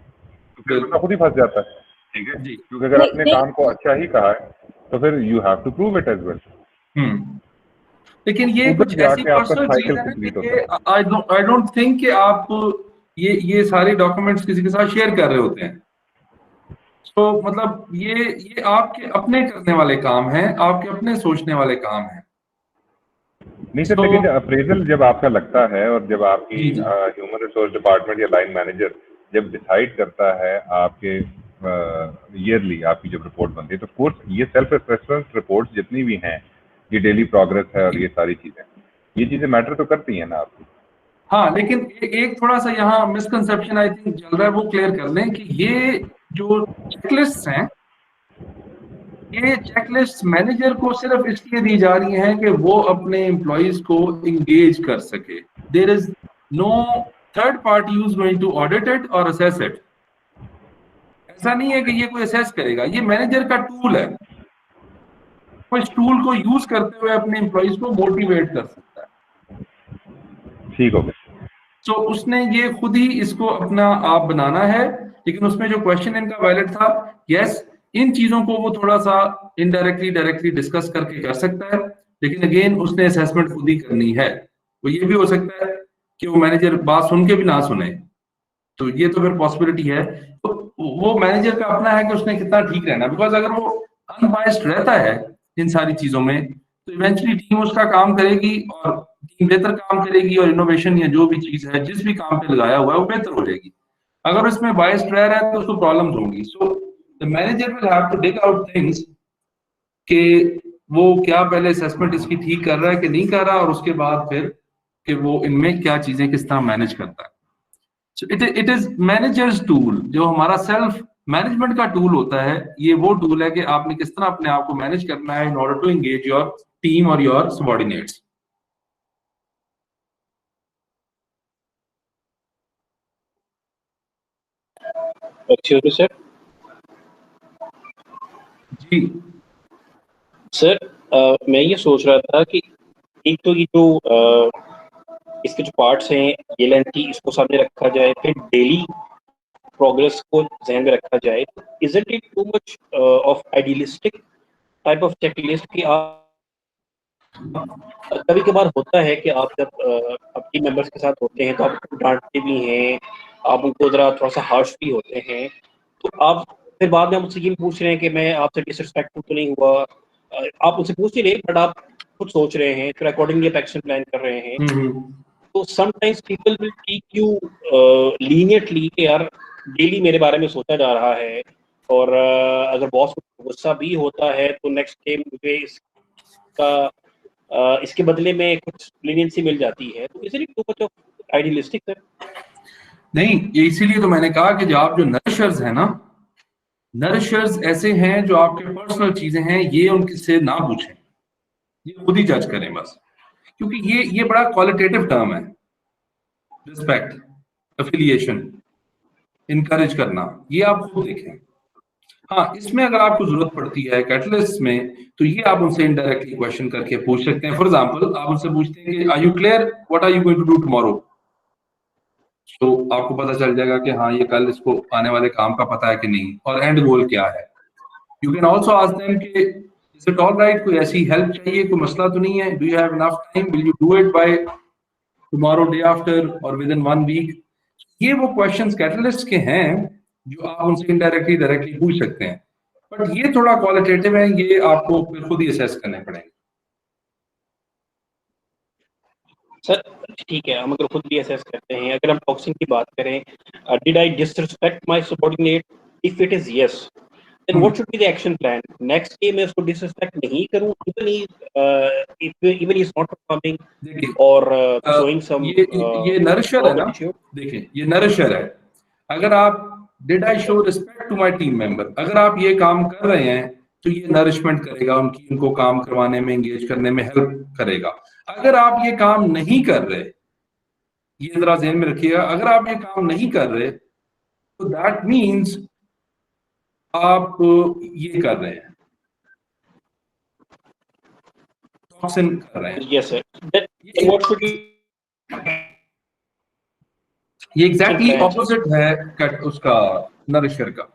तो फिर बंदा खुद ही फंस जाता है, ठीक है, क्योंकि अगर अपने काम को अच्छा ही कहा है तो फिर you have to prove it as well. लेकिन ये कुछ ऐसी पर्सनल चीज है कि आई डोंट थिंक कि आप ये सारे डॉक्यूमेंट्स किसी के साथ शेयर कर रहे होते हैं। तो मतलब ये आपके अपने करने वाले काम हैं, आपके अपने सोचने वाले काम हैं। नहीं सर, लेकिन अप्रेजल जब आपका लगता है और जब आपकी ह्यूमन रिसोर्स डिपार्टमेंट या लाइन मैनेजर जब डिसाइड करता है आपके ईयरली आपकी जब रिपोर्ट बनती है, तो कोर्स ये सेल्फ असेसमेंट रिपोर्ट्स जितनी भी हैं, ये डेली प्रोग्रेस है और ये सारी चीजें, ये चीजें मैटर तो करती हैं ना आपको। हाँ, लेकिन एक थोड़ा सा यहाँ मिसकंसेप्शन आई थिंक चल रहा है, वो क्लियर कर लें कि ये जो चेकलिस्ट हैं, ये चेकलिस्ट मैनेजर को सिर्फ इसलिए दी जा रही हैं कि वो अपने एम्प्लॉइज को इंगेज कर सके। There is no third party who is going to audit it or assess it. ऐसा नहीं है कि ये कोई असेस करेगा, ये मैनेजर का टूल है। वो इस टूल को यूज करते हुए अपने एम्प्लॉइज को मोटिवेट कर सकता है। ठीक हो गया। सो उसने ये खुद ही इसको अपना आप बनाना है, लेकिन उसमें जो क्वेश्चन इनका वैलिड था, यस, इन चीजों को वो थोड़ा सा इनडायरेक्टली डायरेक्टली डिस्कस करके कर सकता है, लेकिन अगेन उसने असेसमेंट खुद ही करनी है। वो ये भी हो सकता है कि वो मैनेजर बात सुन के भी ना सुने, तो ये तो फिर पॉसिबिलिटी है। तो वो मैनेजर का अपना है कि उसने कितना ठीक रहना, बिकॉज अगर वो अनबायस्ड रहता है इन सारी चीजों में, तो इवेंचुअली टीम उसका काम करेगी और टीम बेहतर काम करेगी, और इनोवेशन या जो भी चीज है जिस भी काम पे लगाया हुआ है वो बेहतर हो जाएगी। अगर इसमें बायस्ड रह रहा है तो उसको प्रॉब्लम्स होंगी। So the manager will have to dig out things कि वो क्या पहले असेसमेंट इसकी ठीक कर रहा है कि नहीं कर रहा, और उसके बाद फिर कि वो इनमें क्या चीजें किस तरह मैनेज करता है। So it is managers tool, जो हमारा सेल्फ मैनेजमेंट का टूल होता है, ये वो टूल है कि आपने किस तरह अपने आप को मैनेज करना है in order to engage your team और your subordinates. Excuse me, sir. जी सर मैं ये सोच रहा था कि एक तो ये जो इसके जो पार्ट्स हैं ये लेंथी, इसको सामने रखा जाए, फिर डेली प्रोग्रेस को ध्यान में रखा जाए। Isn't it too much of idealistic type of checklist कि आप कभी कभार होता है कि आप जब टीम मेंबर्स के साथ होते हैं तो आप उनको डांटते भी हैं, आप उनको जरा थोड़ा सा हार्श भी होते हैं, तो आप फिर बाद में मुझसे ये पूछ रहे हैं कि मैं आपसे डिसरिस्पेक्टफुल तो नहीं हुआ। आप मुझसे पूछ ही रहे बट आप खुद सोच रहे हैं, फिर अकॉर्डिंगली आप एक्शन प्लान कर रहे हैं। तो sometimes people will take you leniently कि यार डेली मेरे बारे में सोचा जा रहा है, और अगर बॉस को गुस्सा भी होता है तो नेक्स्ट डे मुझे इसके बदले में कुछ लीनियंसी मिल जाती है। तो इसीलिए too much of idealistic sir. नहीं, ये इसीलिए तो मैंने कहा कि जो आप जो नरिशर्स हैं ना, नरिशर्स ऐसे हैं जो आपके पर्सनल चीजें हैं, ये उनके से ना पूछें, ये खुद ही जज करें बस, क्योंकि ये बड़ा क्वालिटेटिव टर्म है। रिस्पेक्ट, एफिलिएशन, इनकरेज करना, ये आप खुद देखें। हाँ, इसमें अगर आपको जरूरत पड़ती है कैटलिस्ट में, तो ये आप उनसे इनडायरेक्टली क्वेश्चन करके पूछ सकते हैं। फॉर एग्जांपल, आप उनसे पूछते हैं कि are you clear what are you going to do tomorrow, तो आपको पता चल जाएगा कि हाँ, ये कल इसको आने वाले काम का पता है कि नहीं, और एंड गोल क्या है। You can also ask them कि इज इट ऑल राइट, कोई ऐसी हेल्प चाहिए, कोई मसला तो नहीं है, do you have enough time, will you do it by tomorrow, day after, और विद इन 1 वीक। ये वो क्वेश्चंस कैटलिस्ट के हैं जो आप उनसे इनडायरेक्टली डायरेक्टली पूछ सकते हैं, बट ये थोड़ा क्वालिटेटिव है, ये आपको फिर खुद ही असेस करने पड़ेंगे। सर ठीक है, हम अगर खुद भी असेस करते हैं, अगर हम टॉक्सिंग की बात करें, did I disrespect my subordinate, if it is yes, then what should be the action plan. Next day मैं उसको डिसरिस्पेक्ट नहीं करूं, even he is not performing or showing some, ये नरिशर है ना, देखिए ये नरिशर है। अगर आप did I show respect to my team member, अगर आप ये काम कर रहे हैं तो ये नरिशमेंट करेगा, उनको काम करवाने में, एंगेज करने में हेल्प करेगा। अगर आप ये काम नहीं कर रहे, ये जरा ध्यान में रखिएगा, अगर आप ये काम नहीं कर रहे तो दैट मीन्स आप ये कर रहे हैं, टॉक्सिन कर रहे हैं। Yes sir, that what should be, ये एग्जैक्टली ऑपोजिट है कट उसका, नरिशर का।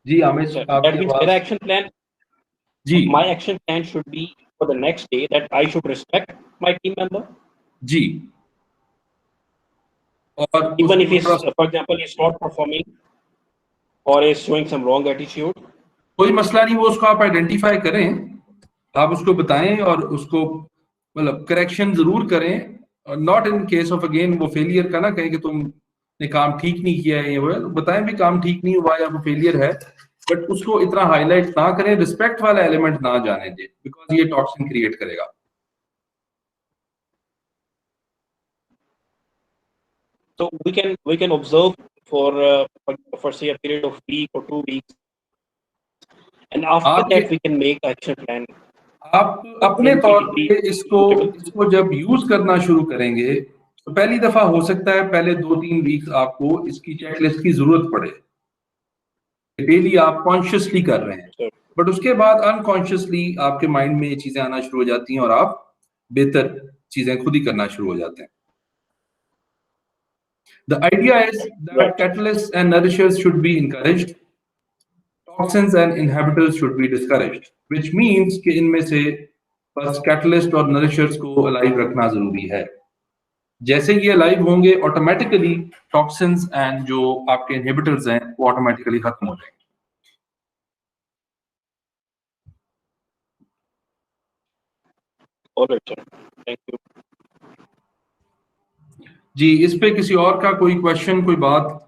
जी आमिर, that means मेरा एक्शन प्लान, जी, my action plan should be for the next day that I should respect my team member, जी, और even if he's, for example, he's not performing or is showing some wrong attitude, कोई मसला नहीं, वो उसको आप identify करें, आप उसको बताएं और उसको मतलब करेक्शन जरूर करें, और not in case of again वो फेलियर का ना कहें कि तुमने काम ठीक नहीं किया है, ये वो बताएं भी काम ठीक नहीं हुआ या वो फेलियर है, बट उसको इतना हाईलाइट ना करें, रिस्पेक्ट वाला एलिमेंट ना जाने दें, बिकॉज ये टॉक्सिन क्रिएट करेगा। so we can observe for say a period of week or 2 weeks, and after that we can make action plan. आप अपने तौर पे इसको जब यूज करना शुरू करेंगे तो पहली दफा हो सकता है पहले 2-3 वीक आपको इसकी चेकलिस्ट की जरूरत पड़े, डेली आप कॉन्शियसली कर रहे हैं, बट उसके बाद अनकॉन्शियसली आपके माइंड में ये चीजें आना शुरू हो जाती हैं और आप बेहतर चीजें खुद ही करना शुरू हो जाते हैं। The idea is that catalysts and nourishers should be encouraged, toxins and inhibitors should be discouraged, which means कि इनमें से बस कैटलिस्ट और नरिशर्स को अलाइव रखना जरूरी है। जैसे ये अलाइव होंगे ऑटोमेटिकली टॉक्सिन्स एंड जो आपके इनहिबिटर्स हैं वो ऑटोमेटिकली खत्म हो जाएंगे। All right, sir. Thank you. जी, इस पे किसी और का कोई क्वेश्चन, कोई बात?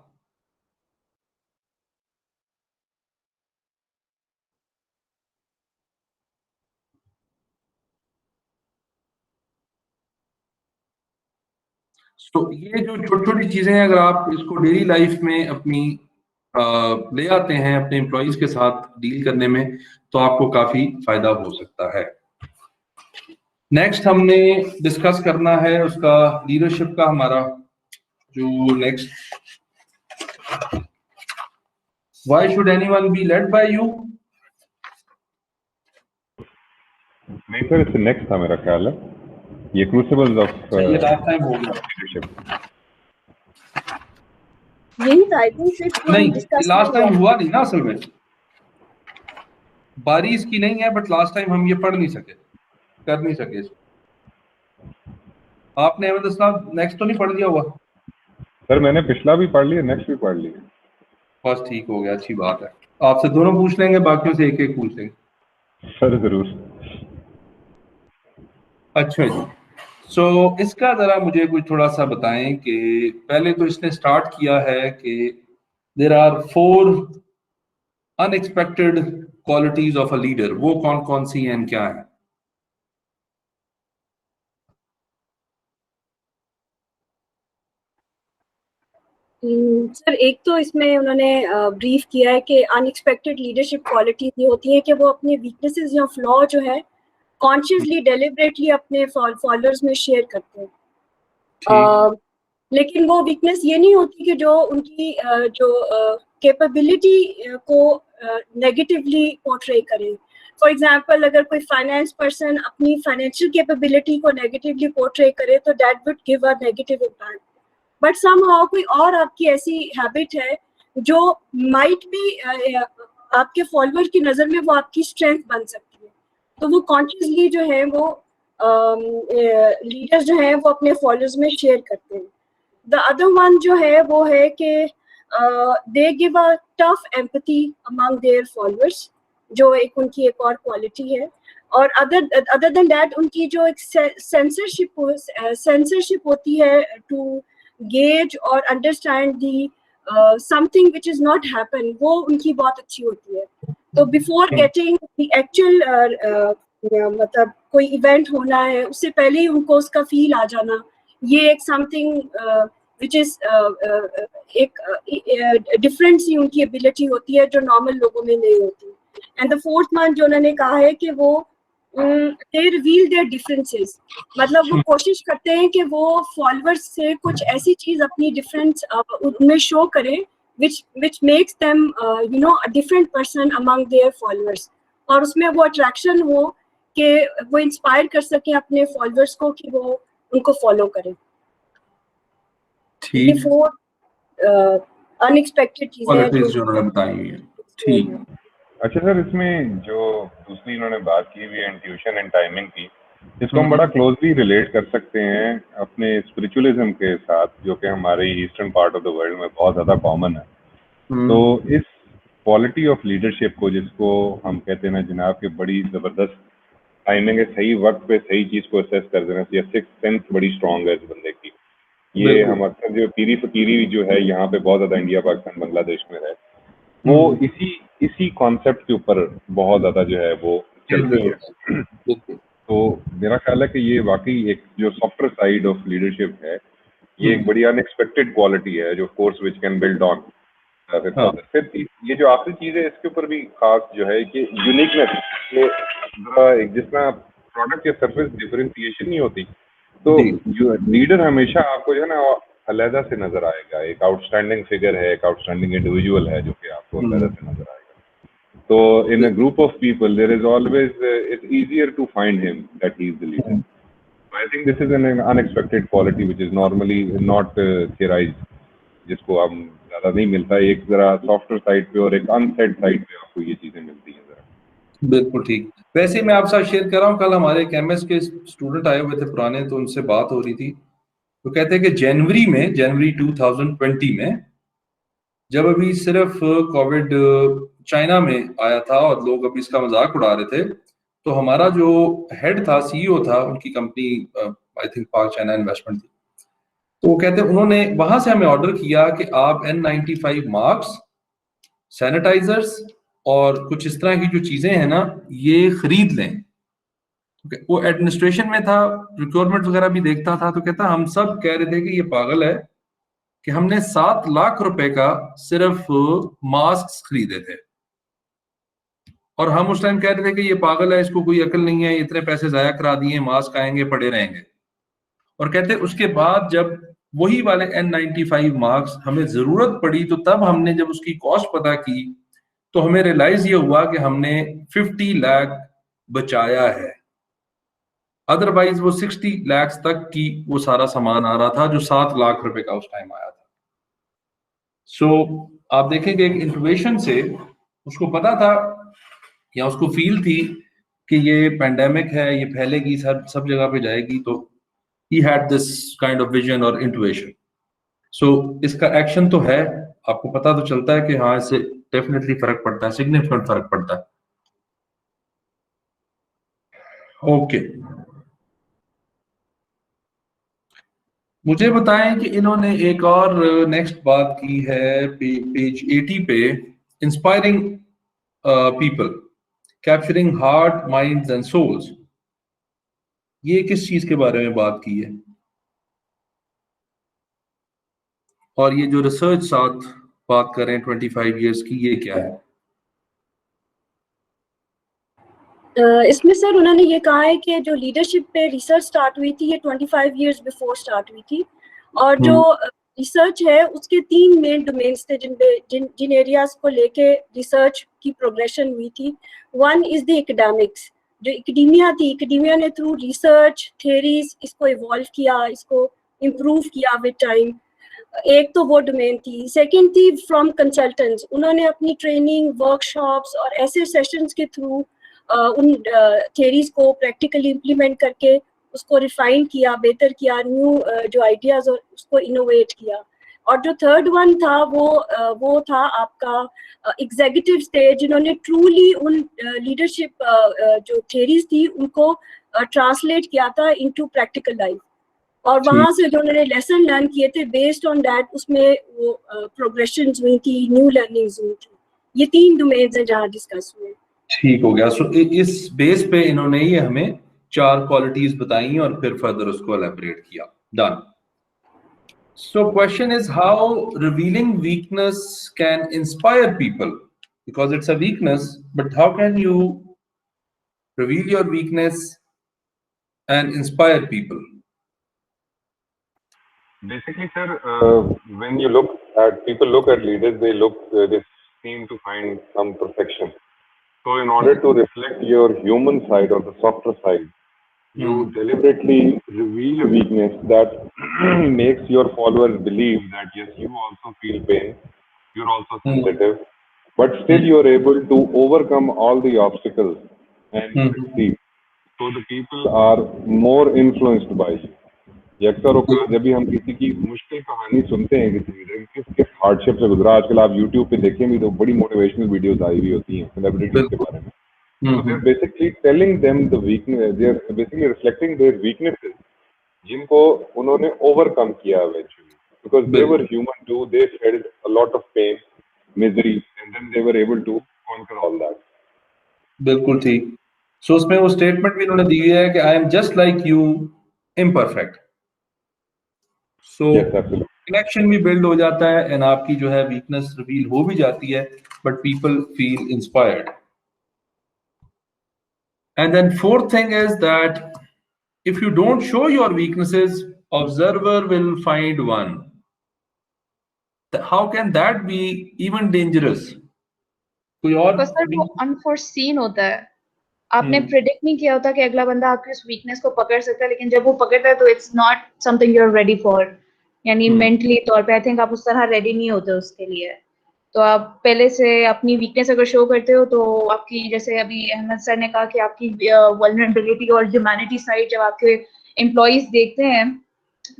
तो ये जो छोटी छोटी चीजें हैं, अगर आप इसको डेली लाइफ में अपनी ले आते हैं अपने एम्प्लॉइज के साथ डील करने में, तो आपको काफी फायदा हो सकता है। नेक्स्ट हमने डिस्कस करना है उसका लीडरशिप का, हमारा जो next, why should anyone be led by you? नहीं सर, इससे नेक्स्ट था मेरा ख्याल है, ये क्रूसिबल्स ऑफ ये लास्ट टाइम हो गया। लीडरशिप। यही था आई थिंक। नहीं, लास्ट टाइम हुआ नहीं ना, असल में बारी इसकी नहीं है, बट लास्ट टाइम हम ये पढ़ नहीं सके, कर नहीं सके इसको। आपने अहमद साहब नेक्स्ट तो नहीं पढ़ लिया हुआ? सर मैंने पिछला भी पढ़ लिया, नेक्स्ट भी पढ़ लिया। बस ठीक हो गया, अच्छी बात है। आपसे दोनों पूछ लेंगे, बाकियों से एक एक पूछ लेंगे। सर जरूर। अच्छा जी, सो इसका जरा मुझे कुछ थोड़ा सा बताएं कि पहले तो इसने स्टार्ट किया है कि there are 4 unexpected qualities of a leader, वो कौन कौन सी हैं, क्या है? सर एक तो इसमें उन्होंने ब्रीफ किया है कि अनएक्सपेक्टेड लीडरशिप क्वालिटीज ये होती है कि वो अपने वीकनेसेस या फ्लॉ जो है कॉन्शियसली डेलिबरेटली अपने फॉलोअर्स में शेयर करते हैं। लेकिन वो वीकनेस ये नहीं होती कि जो उनकी जो कैपेबिलिटी को नेगेटिवली पोर्ट्रे करे। फॉर एग्जांपल, अगर कोई फाइनेंस पर्सन अपनी फाइनेंशियल कैपेबिलिटी को नेगेटिवली पोर्ट्रे करे तो that would give a negative impact. But somehow कोई और आपकी ऐसी हैबिट है जो माइट भी आपके फॉलोअर की नज़र में वो आपकी स्ट्रेंथ बन सकती है, तो वो कॉन्शियसली जो है वो लीडर्स जो है वो अपने फॉलोअर्स में शेयर करते हैं। द अदर वन जो है वो है कि they give a tough empathy among their followers, जो एक उनकी एक और क्वालिटी है। और अदर देन दैट उनकी जो एक सेंसरशिप होती है टू गेज और understand the something which is not happen, वो उनकी बहुत अच्छी होती है। तो बिफोर गेटिंग द एक्चुअल मतलब कोई इवेंट होना है उससे पहले ही उनको उसका फील आ जाना, ये एक समथिंग विच इज एक डिफरेंट सी उनकी एबिलिटी होती है जो नॉर्मल लोगों में नहीं होती। एंड द फोर्थ वन जो उन्होंने कहा है कि वो they reveal their differences, मतलब वो कोशिश करते हैं कि वो फॉलोअर्स से कुछ ऐसी चीज अपनी डिफरेंस उनमें शो करें which makes them you know a different person among their followers, और उसमें वो अट्रैक्शन हो कि वो इंस्पायर कर सके अपने फॉलोअर्स को कि वो उनको फॉलो करें। ठीक, अनएक्सपेक्टेड चीजें जो उन्होंने बताई हुई है। ठीक, अच्छा सर, इसमें जो दूसरी इन्होंने बात की हुई है इंट्यूशन एंड टाइमिंग की, इसको हम बड़ा क्लोजली रिलेट कर सकते हैं अपने स्पिरिचुअलिज्म के साथ, जो कि हमारे eastern part of the world में बहुत ज़्यादा कॉमन है। तो इस क्वालिटी ऑफ लीडरशिप को, जिसको हम कहते हैं ना जनाब कि बड़ी ज़बरदस्त टाइमिंग है, सही वक्त पे सही चीज़ को असेस कर देना, या सिक्स्थ सेंस बड़ी स्ट्रॉन्ग है इस बंदे की। ये हम अक्सर जो पीरी फकीरी जो है यहाँ पे बहुत ज़्यादा इंडिया, पाकिस्तान, बांग्लादेश में है, वो इसी कॉन्सेप्ट के ऊपर बहुत ज्यादा जो है वो चलती है। तो मेरा ख्याल है कि ये वाकई एक जो सॉफ्टवेयर साइड ऑफ लीडरशिप है, ये एक बड़ी अनएक्सपेक्टेड क्वालिटी है जो course which can build on. फिर ये जो आखिरी चीज है इसके ऊपर भी खास जो है कि यूनिकनेस, जिस तरह प्रोडक्ट या सर्विस डिफरेंशिएशन नहीं होती, तो लीडर हमेशा आपको जो है ना अलहदा से नजर आएगा। एक आउटस्टैंडिंग फिगर है, एक आउटस्टैंडिंग इंडिविजुअल है जो कि आपको अलहदा से नजर आएगा। तो in a group of people there is always, it's easier to find him that he is the leader. I think this is an unexpected quality which is normally not theorized, जिसको हम ज़्यादा नहीं मिलता है। एक जरा सॉफ्टवेयर साइड पे और एक अनसेड साइड पे आपको ये चीजें मिलती हैं जरा। बिल्कुल ठीक। वैसे मैं आपसे शेयर कर रहा हूँ, कल हमारे केमिस्ट के स्टूडेंट आए हुए थे पुराने, तो उनसे बात हो रही थी, तो कहते हैं कि जनवरी 2020 में, जब अभी सिर्फ कोविड चाइना में आया था और लोग अभी इसका मजाक उड़ा रहे थे, तो हमारा जो हेड था, सीईओ था उनकी कंपनी, आई थिंक पाक चाइना इन्वेस्टमेंट थी, तो वो कहते हैं उन्होंने वहां से हमें ऑर्डर किया कि आप N95 मास्क, सैनिटाइजर्स और कुछ इस तरह की जो चीजें हैं ना, ये खरीद लें। वो एडमिनिस्ट्रेशन में था, रिक्वायरमेंट वगैरह भी देखता था, तो कहता हम सब कह रहे थे कि ये पागल है कि हमने 7 लाख रुपए का सिर्फ मास्क खरीदे थे, और हम उस टाइम कह रहे थे कि ये पागल है, इसको कोई अकल नहीं है, इतने पैसे जाया करा दिए, मास्क आएंगे पड़े रहेंगे। और कहते उसके बाद जब वही वाले N95 मास्क हमें जरूरत पड़ी, तो तब हमने जब उसकी कॉस्ट पता की, तो हमें रियलाइज ये हुआ कि हमने 50 लाख बचाया है। अदरवाइज वो 60 लाख तक की वो सारा सामान आ रहा था जो 7 लाख रुपए का उस टाइम आया था। सो आप देखेंगे एक इंटुइशन से उसको पता था या उसको फील थी कि ये पैंडेमिक है, ये फैलेगी, सब जगह पे जाएगी, तो he had this kind of vision और intuition. So इसका एक्शन तो है, आपको पता तो चलता है कि हाँ इससे डेफिनेटली फर्क पड़ता है, सिग्निफिकेंट फर्क पड़ता है। ओके, मुझे बताएं कि इन्होंने एक और नेक्स्ट बात की है पेज 80 पे, inspiring people, capturing heart, minds and souls. ये किस चीज के बारे में बात की है, और ये जो रिसर्च साथ बात करें 25 इयर्स की, ये क्या है? इसमें सर उन्होंने ये कहा है कि जो लीडरशिप पे रिसर्च स्टार्ट हुई थी, ये 25 इयर्स बिफोर स्टार्ट हुई थी, और जो रिसर्च है उसके 3 मेन डोमेन्स थे जिन एरियाज को लेके रिसर्च की प्रोग्रेशन हुई थी। वन इज द एकेडमिक्स, जो एकेडेमिया थी, एकेडेमिया ने थ्रू रिसर्च थ्योरीज इसको इवॉल्व किया, इसको इम्प्रूव किया विद टाइम। एक तो वो डोमेन थी। सेकंड थी फ्रॉम कंसल्टेंट्स, उन्होंने अपनी ट्रेनिंग, वर्कशॉप्स और ऐसे सेशंस के थ्रू उन थ्योरीज को प्रैक्टिकली इम्प्लीमेंट करके उसको रिफाइन किया, बेहतर किया, न्यू जो आइडियाज और उसको इनोवेट किया। और जो थर्ड वन था वो था आपका एग्जीक्यूटिव स्टेज, जिन्होंने ट्रूली उन लीडरशिप जो थ्योरीज थी उनको ट्रांसलेट किया था इनटू प्रैक्टिकल लाइफ, और वहां से जो उन्होंने लेसन लर्न किए थे बेस्ड ऑन दैट, उसमें वो प्रोग्रेशंस हुई थी, न्यू लर्निंग्स हुई थी। ये 3 डोमेन्स हैं जहां डिस्कस हुए। ठीक हो गया। सो इस बेस पे इन्होंने ये हमें 4 क्वालिटीज बताई और फिर फर्दर उसको एलैबोरेट किया। Done. So question is how revealing weakness can inspire people, because it's a weakness, but how can you reveal your weakness and inspire people? Basically, sir, when you look at people, look at leaders, they seem to find some perfection. So in order to reflect your human side or the softer side, you deliberately reveal a weakness that makes your followers believe that yes, you also feel pain, you're also sensitive, but still you're able to overcome all the obstacles and succeed. So the people are more influenced by you. अक्सर जब भी हम किसी की मुश्किल कहानी सुनते हैं, किसी किस हार्डशिप से गुजरा, आजकल आप YouTube पे देखें भी तो बड़ी मोटिवेशनल वीडियोस आई हुई होती हैं सेलिब्रिटीज के बारे में। So they're basically telling them the weakness, they're basically reflecting their weaknesses, जिनको उन्होंने overcome किया eventually, because they were human too, they felt a lot of pain, misery, and then they were able to conquer all that. बिल्कुल ठीक। सो उसमें वो statement भी उन्होंने दी है कि I am just like you, imperfect. So connection भी build हो जाता है एंड आपकी जो है वीकनेस रिवील हो भी जाती है, but people feel inspired. And then fourth thing is that if you don't show your weaknesses, observer will find one. How can that be even dangerous? कोई और? सर वो अनफोर्सीन होता है, आपने प्रिडिक्ट नहीं किया होता कि अगला बंदा आपकी उस वीकनेस को पकड़ सकता है, लेकिन जब वो पकड़ता है तो it's not something you are ready for, यानी मेंटली तौर पे आई थिंक आप उस तरह रेडी नहीं होते उसके लिए। तो आप पहले से अपनी वीकनेस अगर शो करते हो तो आपकी, जैसे अभी अहमद सर ने कहा कि आपकी वल्नरेबिलिटी और ह्यूमैनिटी साइड जब आपके एम्प्लॉइज देखते हैं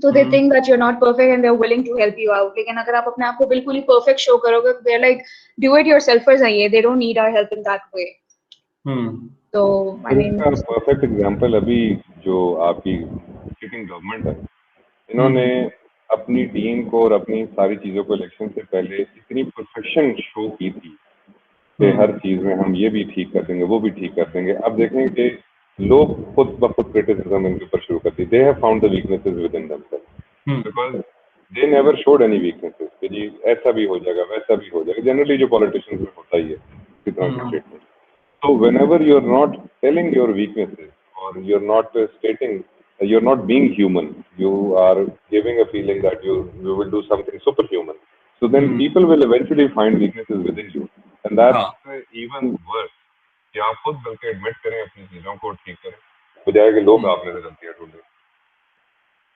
तो they think that you are not perfect and they are willing to help you out. लेकिन अगर आप अपने आप को बिल्कुल ही परफेक्ट शो करोगे तो they are like do it yourselfers हैं ये, they don't need our help in that way. तो आई मीन परफेक्ट एग्जांपल अभी जो आपकी सिटिंग गवर्नमेंट है, इन्होंने अपनी टीम को और अपनी सारी चीजों को इलेक्शन से पहले इतनी परफेक्शन शो की थी कि हर चीज में हम ये भी ठीक कर देंगे, वो भी ठीक कर देंगे। अब देखें कि लोग खुद ब खुद क्रिटिसिज्म इनके ऊपर शुरू करती, they have found the weaknesses within themself because they never showed any weaknesses कि जी ऐसा भी हो जाएगा, वैसा भी हो जाएगा। जनरली जो पॉलिटिशियंस में होता ही है इस तरह के statement. So whenever you're not telling your weaknesses or you're not stating, you're not being human, you are giving a feeling that you will do something superhuman. So then people will eventually find weaknesses within you, and that's even worse. कि आप खुद बल्कि admit करें अपनी चीजों को ठीक करें, बजाय कि लोग आप में से गलतियां ढूंढें।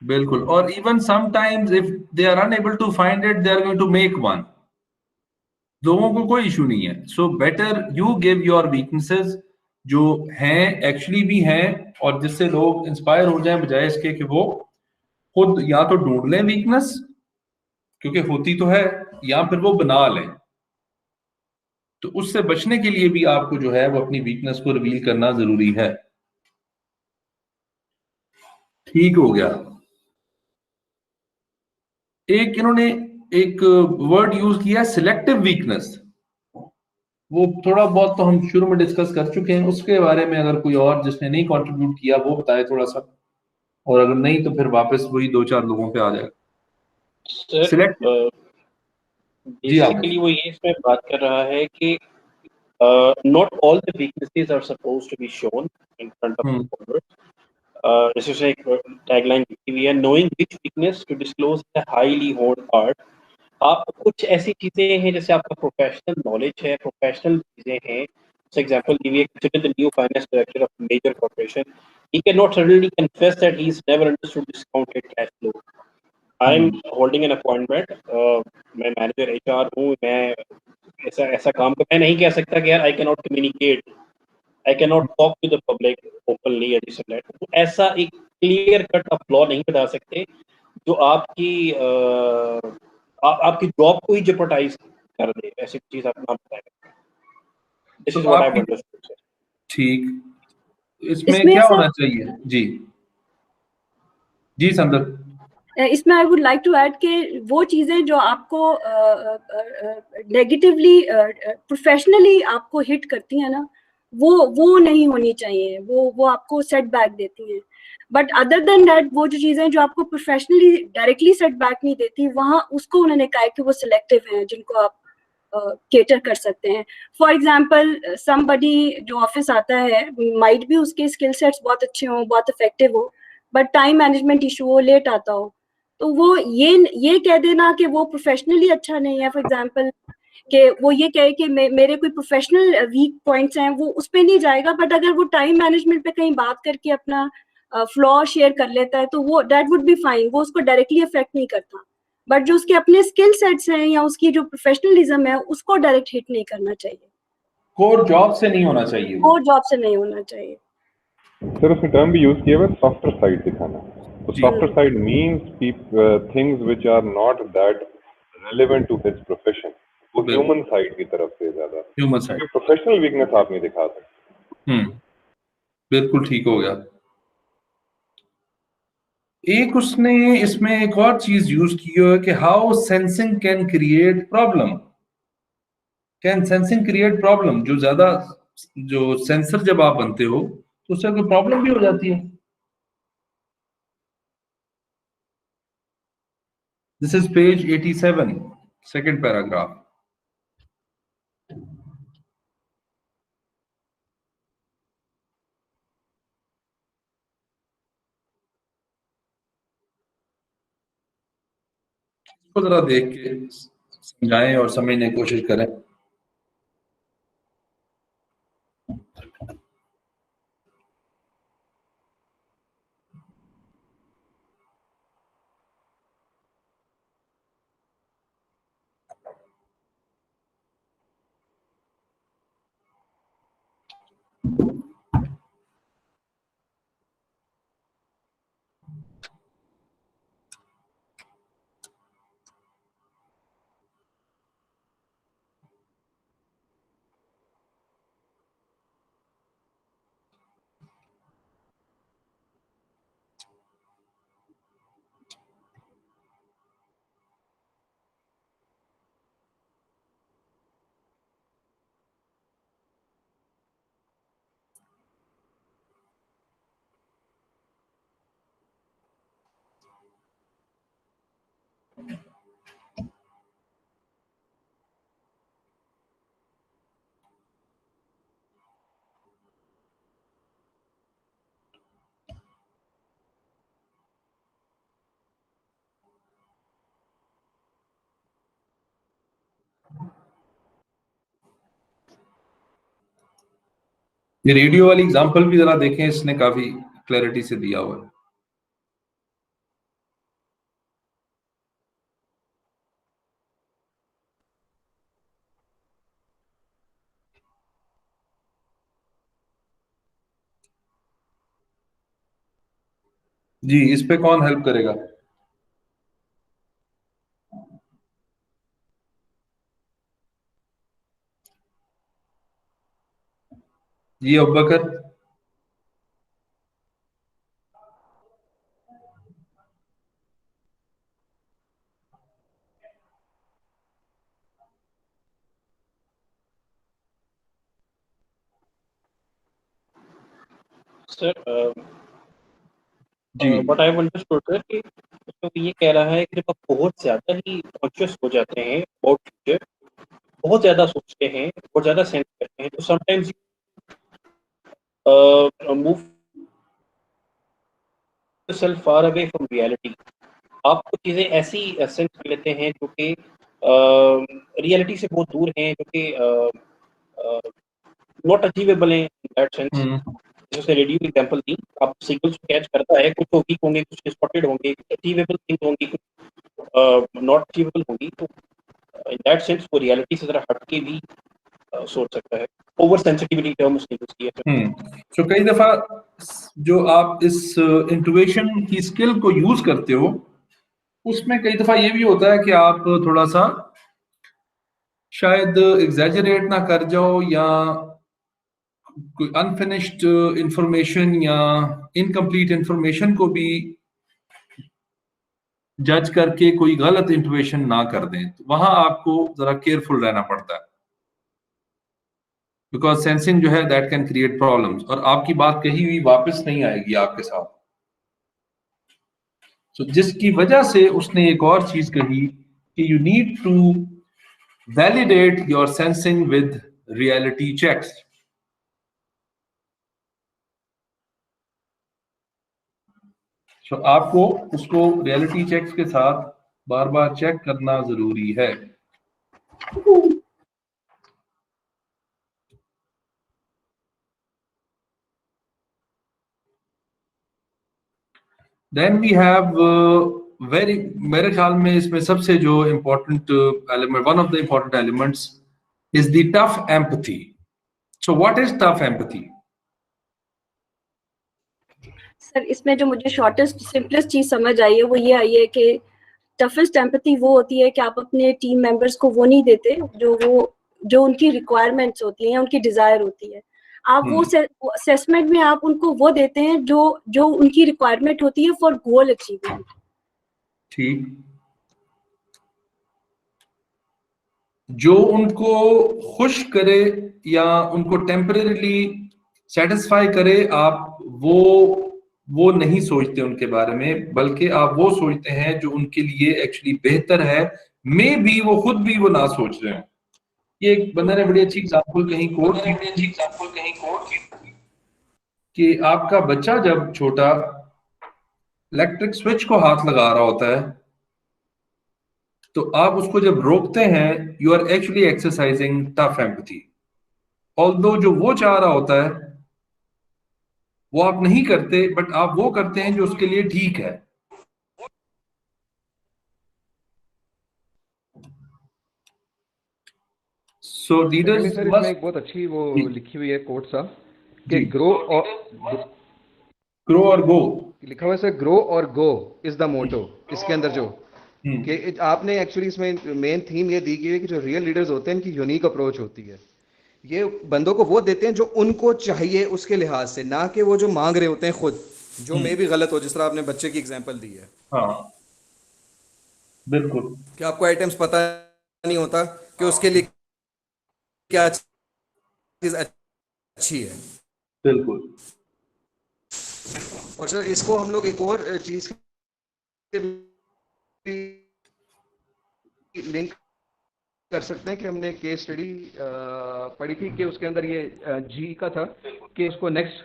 बिल्कुल। और even sometimes if they are unable to find it, they are going to make one. लोगों को कोई इशू नहीं है। So better you give your weaknesses जो हैं, एक्चुअली भी हैं, और जिससे लोग इंस्पायर हो जाएं, बजाय इसके कि वो खुद या तो ढूंढ लें वीकनेस, क्योंकि होती तो है, या फिर वो बना लें। तो उससे बचने के लिए भी आपको जो है वो अपनी वीकनेस को रिवील करना जरूरी है। ठीक हो गया। एक इन्होंने एक वर्ड यूज किया, सिलेक्टिव वीकनेस। वो थोड़ा बहुत तो हम शुरू में डिस्कस कर चुके हैं, उसके बारे में अगर कोई और जिसने नहीं कंट्रीब्यूट किया वो बताए थोड़ा सा, और अगर नहीं तो फिर वापस वही 2-4 लोगों पे आ जाएगा। सिलेक्टिव बेसिकली वो ये इसमें बात कर रहा है कि not all the weaknesses are supposed to be shown in front of the followers. This is एक tagline लिखी हुई है, knowing which weakness to disclose is a highly honed art. आप कुछ ऐसी चीजें हैं जैसे आपका प्रोफेशनल नॉलेज है, प्रोफेशनल चीजें हैं। For example give you consider the new finance director of a major corporation. He cannot suddenly confess that he's never understood discounted cash flow. I'm holding an appointment. मैं manager HR हूँ, मैं ऐसा काम मैं नहीं कह सकता कि यार I can not communicate, I can not talk to the public openly या दिस एंड दैट। तो ऐसा एक क्लियर कट आप लॉ नहीं बता सकते जो आपकी आपकी जॉब को ही जेपरडाइज कर दे, ऐसी चीज आप ना बताएं। This is what I understood. ठीक, इसमें क्या होना चाहिए? जी जी संदर्भ, इसमें I would like to add कि वो चीजें जो आपको नेगेटिवली प्रोफेशनली आपको हिट करती हैं ना, वो नहीं होनी चाहिए, वो आपको सेटबैक देती हैं। बट अदर देन दैट वो जो चीजें जो आपको प्रोफेशनली डायरेक्टली सेटबैक नहीं देती, वहाँ उसको उन्होंने कहा कि वो सिलेक्टिव हैं जिनको आप केटर कर सकते हैं। फॉर एग्जाम्पल समबडी जो ऑफिस आता है, माइट भी उसके स्किल सेट्स बहुत अच्छे हों, बहुत इफेक्टिव हो, बट टाइम मैनेजमेंट इशू हो, लेट आता हो, तो वो ये कह देना कि वो प्रोफेशनली अच्छा नहीं है, फॉर एग्जांपल कि वो ये कहे कि मेरे कोई प्रोफेशनल वीक पॉइंट्स हैं, वो उस पे नहीं जाएगा। बट अगर वो टाइम मैनेजमेंट पे कहीं बात करके अपना फ्लॉ शेयर कर लेता है तो वो दैट वुड बी फाइन, वो उसको डायरेक्टली अफेक्ट नहीं करता। बट जो उसके अपने स्किल सेट्स हैं या उसकी जो प्रोफेशनलिज्म है, उसको डायरेक्ट हिट नहीं करना चाहिए। कोर जॉब से नहीं होना चाहिए, कोर जॉब से नहीं होना चाहिए। सर उसमें टर्म भी यूज किया हुआ है सॉफ्टर साइड दिखाना। तो softer side means things which are not that relevant to his profession, वो ह्यूमन साइड की तरफ से ज्यादा, ह्यूमन साइड, क्योंकि प्रोफेशनल वीकनेस आप नहीं दिखा सकते। बिल्कुल ठीक हो गया। एक उसने इसमें एक और चीज यूज की है कि how sensing can create problem. Can sensing create problem? जो ज्यादा जो सेंसर जब आप बनते हो तो उससे कोई प्रॉब्लम भी हो जाती है। This is page 87, second paragraph. इसको जरा देख के समझाएं और समझने की कोशिश करें। ये रेडियो वाली एग्जांपल भी जरा देखें, इसने काफी क्लैरिटी से दिया हुआ है। जी, इस पे कौन हेल्प करेगा? जी अबू बकर। सर जी what I have understood sir कि तो ये कह रहा है कि जब आप बहुत ज्यादा ही कॉन्शियस हो जाते हैं अबाउट फ्यूचर, बहुत ज्यादा सोचते हैं, बहुत ज्यादा सेंस करते हैं, तो sometimes move yourself far away from reality। आप कुछ चीजें ऐसी सेंस कर लेते हैं जो कि रियलिटी से बहुत दूर हैं, जो कि नॉट अचीवेबल हैं इन दैट सेंस। जैसे रेडियो की एग्जांपल दी, आप सिग्नल्स को कैच करता है, कुछ तो वीक होंगे, कुछ स्पॉटेड होंगे, कुछ अचीवेबल थिंग्स होंगी, कुछ नॉट अचीवेबल होंगी, तो इन दैट सेंस वो रियलिटी से जरा हट के भी सोच सकता है। ओवर सेंसिटिविटी टर्म उसने यूज किया है। तो कई दफा जो आप इस इंट्यूशन की स्किल को यूज करते हो, उसमें कई दफा ये भी होता है कि आप थोड़ा सा शायद एग्जैजरेट ना कर जाओ, या कोई अनफिनिश्ड इंफॉर्मेशन या इनकम्प्लीट इंफॉर्मेशन को भी जज करके कोई गलत इंट्यूशन ना कर दें। तो वहां आपको जरा केयरफुल रहना पड़ता है, बिकॉज सेंसिंग जो है दैट कैन क्रिएट प्रॉब्लम्स, और आपकी बात कही हुई वापस नहीं आएगी आपके साथ। तो जिसकी वजह से उसने एक और चीज कही कि you need to validate your sensing with reality checks. तो आपको उसको रियलिटी चेक्स के साथ बार बार चेक करना जरूरी है। देन वी हैव वेरी, मेरे ख्याल में इसमें सबसे जो important element, one of the important elements is the tough empathy. So what is tough empathy? Sir इसमें जो मुझे शॉर्टेस्ट सिंपलेस्ट चीज समझ आई है वो ये आई है कि टफेस्ट एम्पैथी वो होती है कि आप अपने टीम मेंबर्स को वो नहीं देते जो उनकी रिक्वायरमेंट्स होती हैं, उनकी डिजायर होती है। आप वो असेसमेंट में आप उनको वो देते हैं जो उनकी रिक्वायरमेंट होती है फॉर गोल अचीवमेंट। ठीक, जो उनको खुश करे या उनको टेम्परेरीली सेटिस्फाई करे, आप वो नहीं सोचते उनके बारे में, बल्कि आप वो सोचते हैं जो उनके लिए एक्चुअली बेहतर है, मे बी वो खुद भी वो ना सोच रहे हैं। ये एक बंदे ने बड़ी अच्छी एग्जांपल कहीं कोट की कि आपका बच्चा जब छोटा इलेक्ट्रिक स्विच को हाथ लगा रहा होता है, तो आप उसको जब रोकते हैं, you are actually exercising tough empathy. Although जो वो चाह रहा होता है वो आप नहीं करते, बट आप वो करते हैं जो उसके लिए ठीक है। सो लीडर्स सर इसमें एक बहुत अच्छी वो लिखी हुई है कोट सा कि ग्रो और गो। लिखा हुआ है सर, ग्रो और गो इज द मोटो इसके अंदर जो कि आपने एक्चुअली इसमें मेन थीम ये दी गई है कि जो रियल लीडर्स होते हैं इनकी यूनिक अप्रोच होती है। ये बंदों को वो देते हैं जो उनको चाहिए उसके लिहाज से, ना कि वो जो मांग रहे होते हैं खुद, जो मे भी गलत हो, जिस तरह आपने बच्चे की एग्जांपल दी है। हाँ बिल्कुल। कि आपको आइटम्स पता नहीं होता कि उसके लिए क्या चीज अच्छी है। बिल्कुल। और सर इसको हम लोग एक और चीज लिंक कर सकते हैं कि हमने केस स्टडी पढ़ी थी कि उसके अंदर ये जी का था कि उसको नेक्स्ट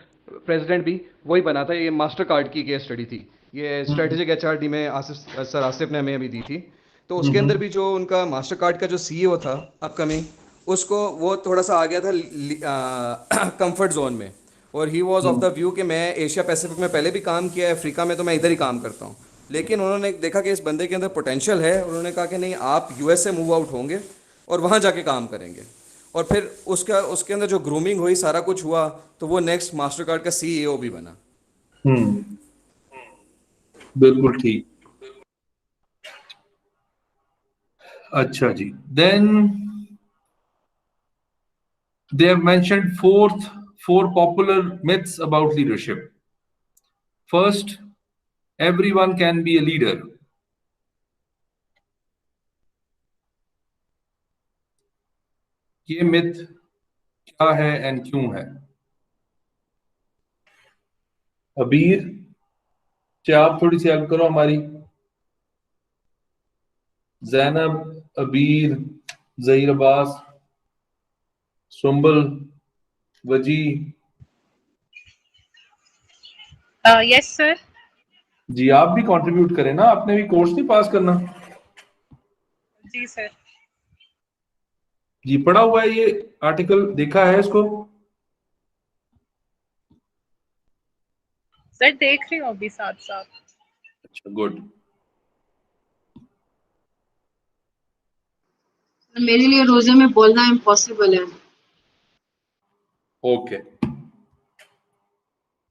प्रेसिडेंट भी वही बना था। ये मास्टर कार्ड की केस स्टडी थी, ये स्ट्रेटेजिक एचआरडी में सर आसिफ ने हमें अभी दी थी। तो उसके अंदर भी जो उनका मास्टर कार्ड का जो सीईओ था अपकमिंग, उसको वो थोड़ा सा आ गया था कंफर्ट जोन में, और he was of the view कि मैं एशिया पैसिफिक में पहले भी काम किया है, अफ्रीका में तो मैं इधर ही काम करता हूँ। लेकिन उन्होंने देखा कि इस बंदे के अंदर पोटेंशियल है, उन्होंने कहा कि नहीं, आप यूएस से मूव आउट होंगे और वहाँ जाके काम करेंगे। और फिर उसके अंदर जो ग्रूमिंग हुई, सारा कुछ हुआ, तो वो नेक्स्ट मास्टर कार्ड का सीईओ भी बना। बिल्कुल ठीक। अच्छा जी, then they have mentioned four popular myths about leadership. First, everyone can be a leader. ये मिथ क्या है एंड क्यों है? अबीर, क्या आप थोड़ी सी हेल्प करो हमारी? जैनब, अबीर, ज़हीर अब्बास, सुंबल, वजी। Yes sir. जी आप भी कंट्रीब्यूट करें ना, आपने भी कोर्स नहीं पास करना। जी सर। जी पढ़ा हुआ है, ये आर्टिकल देखा है इसको? सर देख रही हूँ अभी साथ साथ। अच्छा गुड। मेरे लिए रोजे में बोलना इम्पॉसिबल है। ओके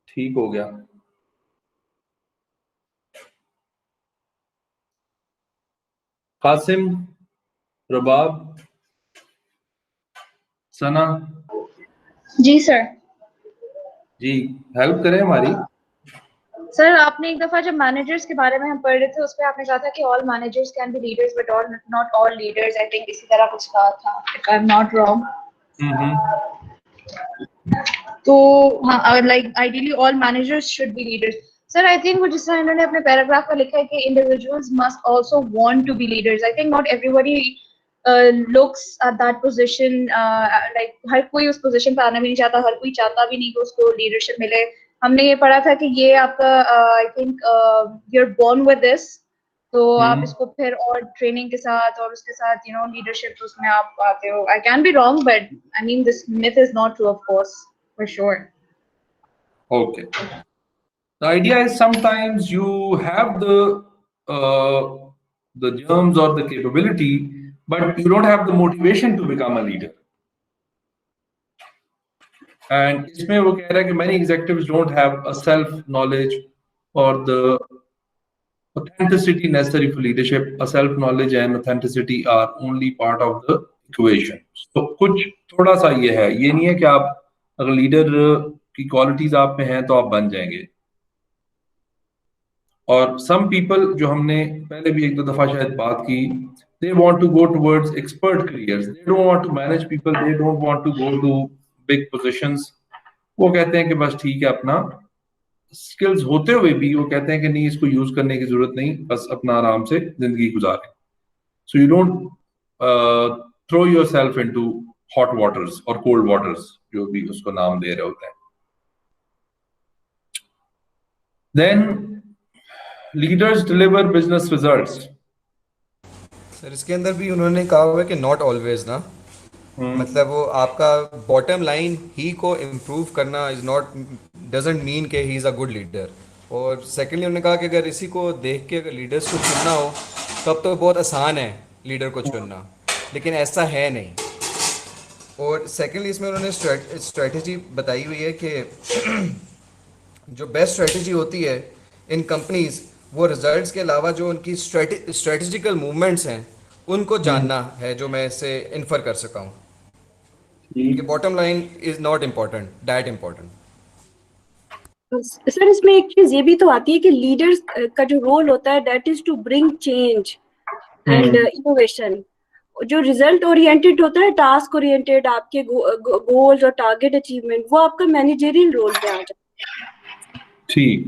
ठीक हो गया। कासिम, रबाब, सना। जी सर। जी हेल्प करें हमारी। सर आपने एक दफा जब मैनेजर्स के बारे में हम पढ़ रहे थे, उस पर आपने कहा था कि all managers can be leaders but all not all leaders, I think इसी तरह कुछ कहा था, if I am not wrong. तो हाँ, like ideally all managers should be leaders. Sir I think वो जिस तरह इन्होंने अपने पैराग्राफ में लिखा है कि individuals must also want to be leaders, I think not everybody looks at that position, like हर कोई उस पोजीशन पे आना भी नहीं चाहता, हर कोई चाहता भी नहीं कि उसको लीडरशिप मिले। हमने ये पढ़ा था कि ये आपका I think you are born with this, तो आप इसको फिर और ट्रेनिंग के साथ और उसके साथ लीडरशिप उसमें आप आते हो। I can be wrong but I mean this myth is not true of course, for sure. Okay. The idea is sometimes you have the germs or the capability, but you don't have the motivation to become a leader. And इसमें वो कह रहा है कि many executives don't have a self knowledge or the authenticity necessary for leadership. A self knowledge and authenticity are only part of the equation. So कुछ थोड़ा सा ये है, ये नहीं है कि आप अगर लीडर की क्वालिटीज आप में हैं तो आप बन जाएंगे। और सम पीपल, जो हमने पहले भी एक दो दफा शायद बात की, they want to go towards expert careers, they don't want to manage people, they don't want to go to big positions. वो कहते हैं कि बस ठीक है, अपना स्किल्स होते हुए भी वो कहते हैं कि नहीं, इसको यूज करने की जरूरत नहीं, बस अपना आराम से जिंदगी गुजारें। So you don't throw yourself into hot waters और कोल्ड वाटर्स, जो भी उसको नाम दे रहे होते हैं। Then leaders deliver business results. Sir इसके अंदर भी उन्होंने कहा हुआ है कि नॉट ऑलवेज ना, मतलब वो आपका बॉटम लाइन ही को इम्प्रूव करना इज नॉट डजंट मीन कि he is a good leader. और सेकेंडली उन्होंने कहा कि अगर इसी को देख के अगर लीडर्स को चुनना हो तब तो बहुत आसान है लीडर को चुनना, लेकिन ऐसा है नहीं। और सेकेंडली इसमें उन्होंने स्ट्रेटजी बताई हुई है कि जो बेस्ट स्ट्रेटजी होती है इन कंपनीज वो रिजल्ट्स के अलावा जो उनकी स्ट्रेटेजिकल मूवमेंट्स हैं उनको जानना है, जो मैं इससे इन्फर कर सका हूँ कि ठीक। Bottom line is not important, that important. Sir इसमें एक चीज ये भी तो आती है कि लीडर्स का जो रोल होता है that is to bring change and innovation. जो रिजल्ट ओरिएंटेड होता है, टास्क ओरिएंटेड, आपके गोल्स और टारगेट अचीवमेंट, वो आपका मैनेजरियल रोल में आ जाता है। ठीक,